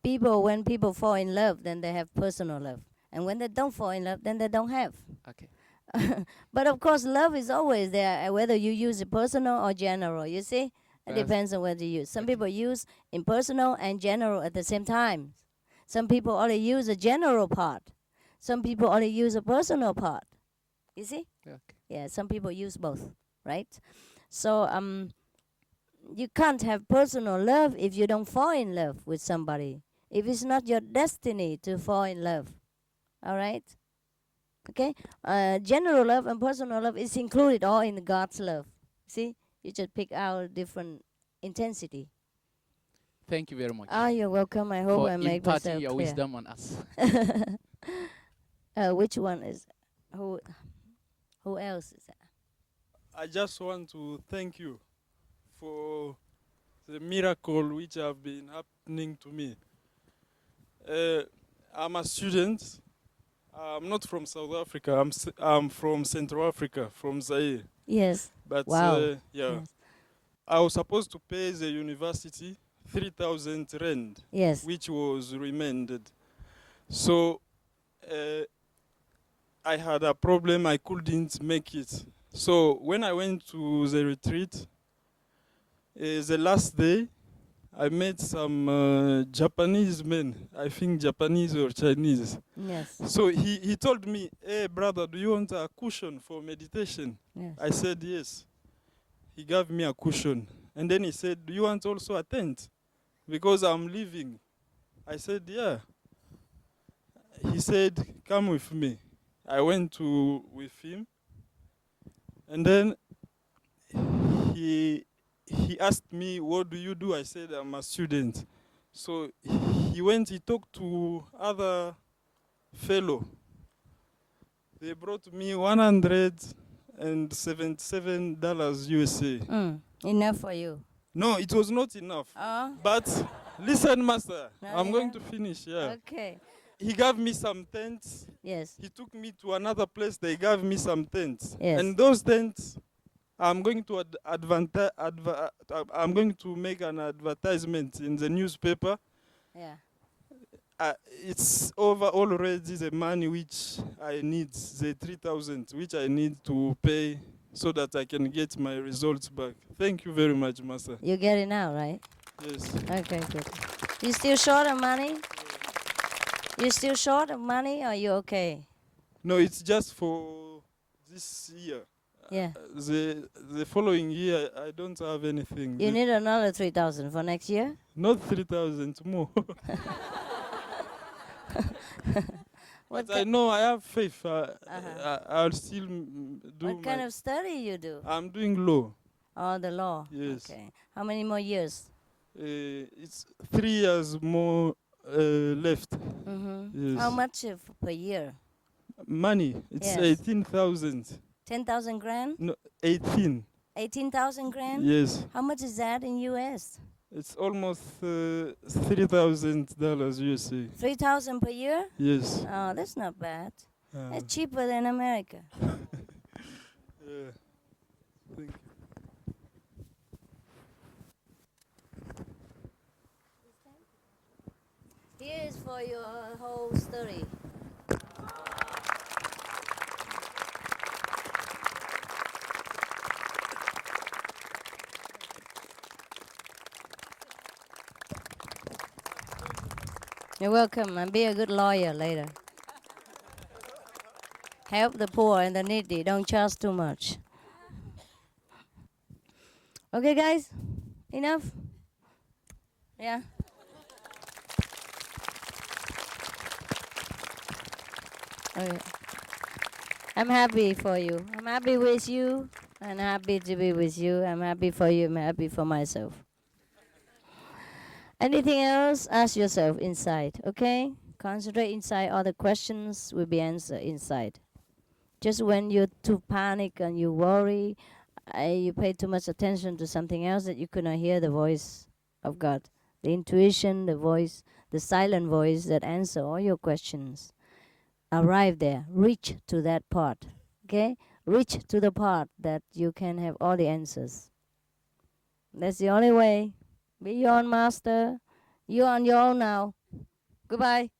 People, when people fall in love, then they have personal love. And when they don't fall in love, then they don't have.
Okay.
But of course, love is always there, whether you use it personal or general. You see? It depends on what you use. Some people use impersonal and general at the same time. Some people only use a general part. Some people only use a personal part. You see?
Okay.
Yeah, some people use both, right? So you can't have personal love if you don't fall in love with somebody. If it's not your destiny to fall in love. All right? Okay? General love and personal love is included all in God's love. See? You just pick out different intensity.
Thank you very much.
You're welcome. I hope I make myself
imparting your
clear.
wisdom on us.
Which one is? Who else is that?
I just want to thank you for the miracle which have been happening to me. I'm a student. I'm not from South Africa. I'm from Central Africa, from Zaire.
Yes.
But
wow.
Yeah,
yes.
I was supposed to pay the university 3,000 rand,
yes,
which was remanded. So I had a problem. I couldn't make it. So when I went to the retreat, the last day, I met some Japanese men, I think Japanese or Chinese.
Yes.
So he told me, hey brother, do you want a cushion for meditation?
Yes.
I said yes. He gave me a cushion. And then he said, do you want also a tent? Because I'm leaving. I said, yeah. He said, come with me. I went with him. And then he asked me, what do you do? I said, I'm a student. So he talked to other fellow. They brought me $177 USA.
Enough for you?
No, it was not enough. But listen, Master, I'm going to finish, yeah.
Okay.
He gave me some tents.
Yes.
He took me to another place. They gave me some tents.
Yes.
And those tents, I'm going to I'm going to make an advertisement in the newspaper.
Yeah.
It's over already the money which I need, the 3,000 which I need to pay so that I can get my results back. Thank you very much, Master.
You get it now, right?
Yes.
Okay, good. You still short of money? You still short of money, or you okay?
No, it's just for this year.
Yeah.
The following year, I don't have anything.
You need another 3,000 for next year?
Not 3,000, more. But I know I have faith. I'll still do.
What kind of study you do?
I'm doing law.
Oh, the law.
Yes.
Okay. How many more years?
It's 3 years more left. Yes.
How much per year?
Money. It's
Yes.
18,000.
10,000 grand?
No, 18.
18,000 grand?
Yes.
How much is that in US?
It's almost $3,000 USA.
3,000 per year?
Yes.
Oh, that's not bad. That's cheaper than America.
Yeah. Thank you.
Here is for your whole story. You're welcome, and be a good lawyer later. Help the poor and the needy. Don't charge too much. Okay, guys? Enough? Yeah? Okay. I'm happy for you. I'm happy with you. I'm happy to be with you. I'm happy for you. I'm happy for myself. Anything else? Ask yourself inside, okay? Concentrate inside. All the questions will be answered inside. Just when you're too panic and you worry, you pay too much attention to something else that you could not hear the voice of God. The intuition, the voice, the silent voice that answer all your questions. arrive there, reach to that part, okay? Reach to the part that you can have all the answers. That's the only way. Be your own master. You're on your own now. Goodbye.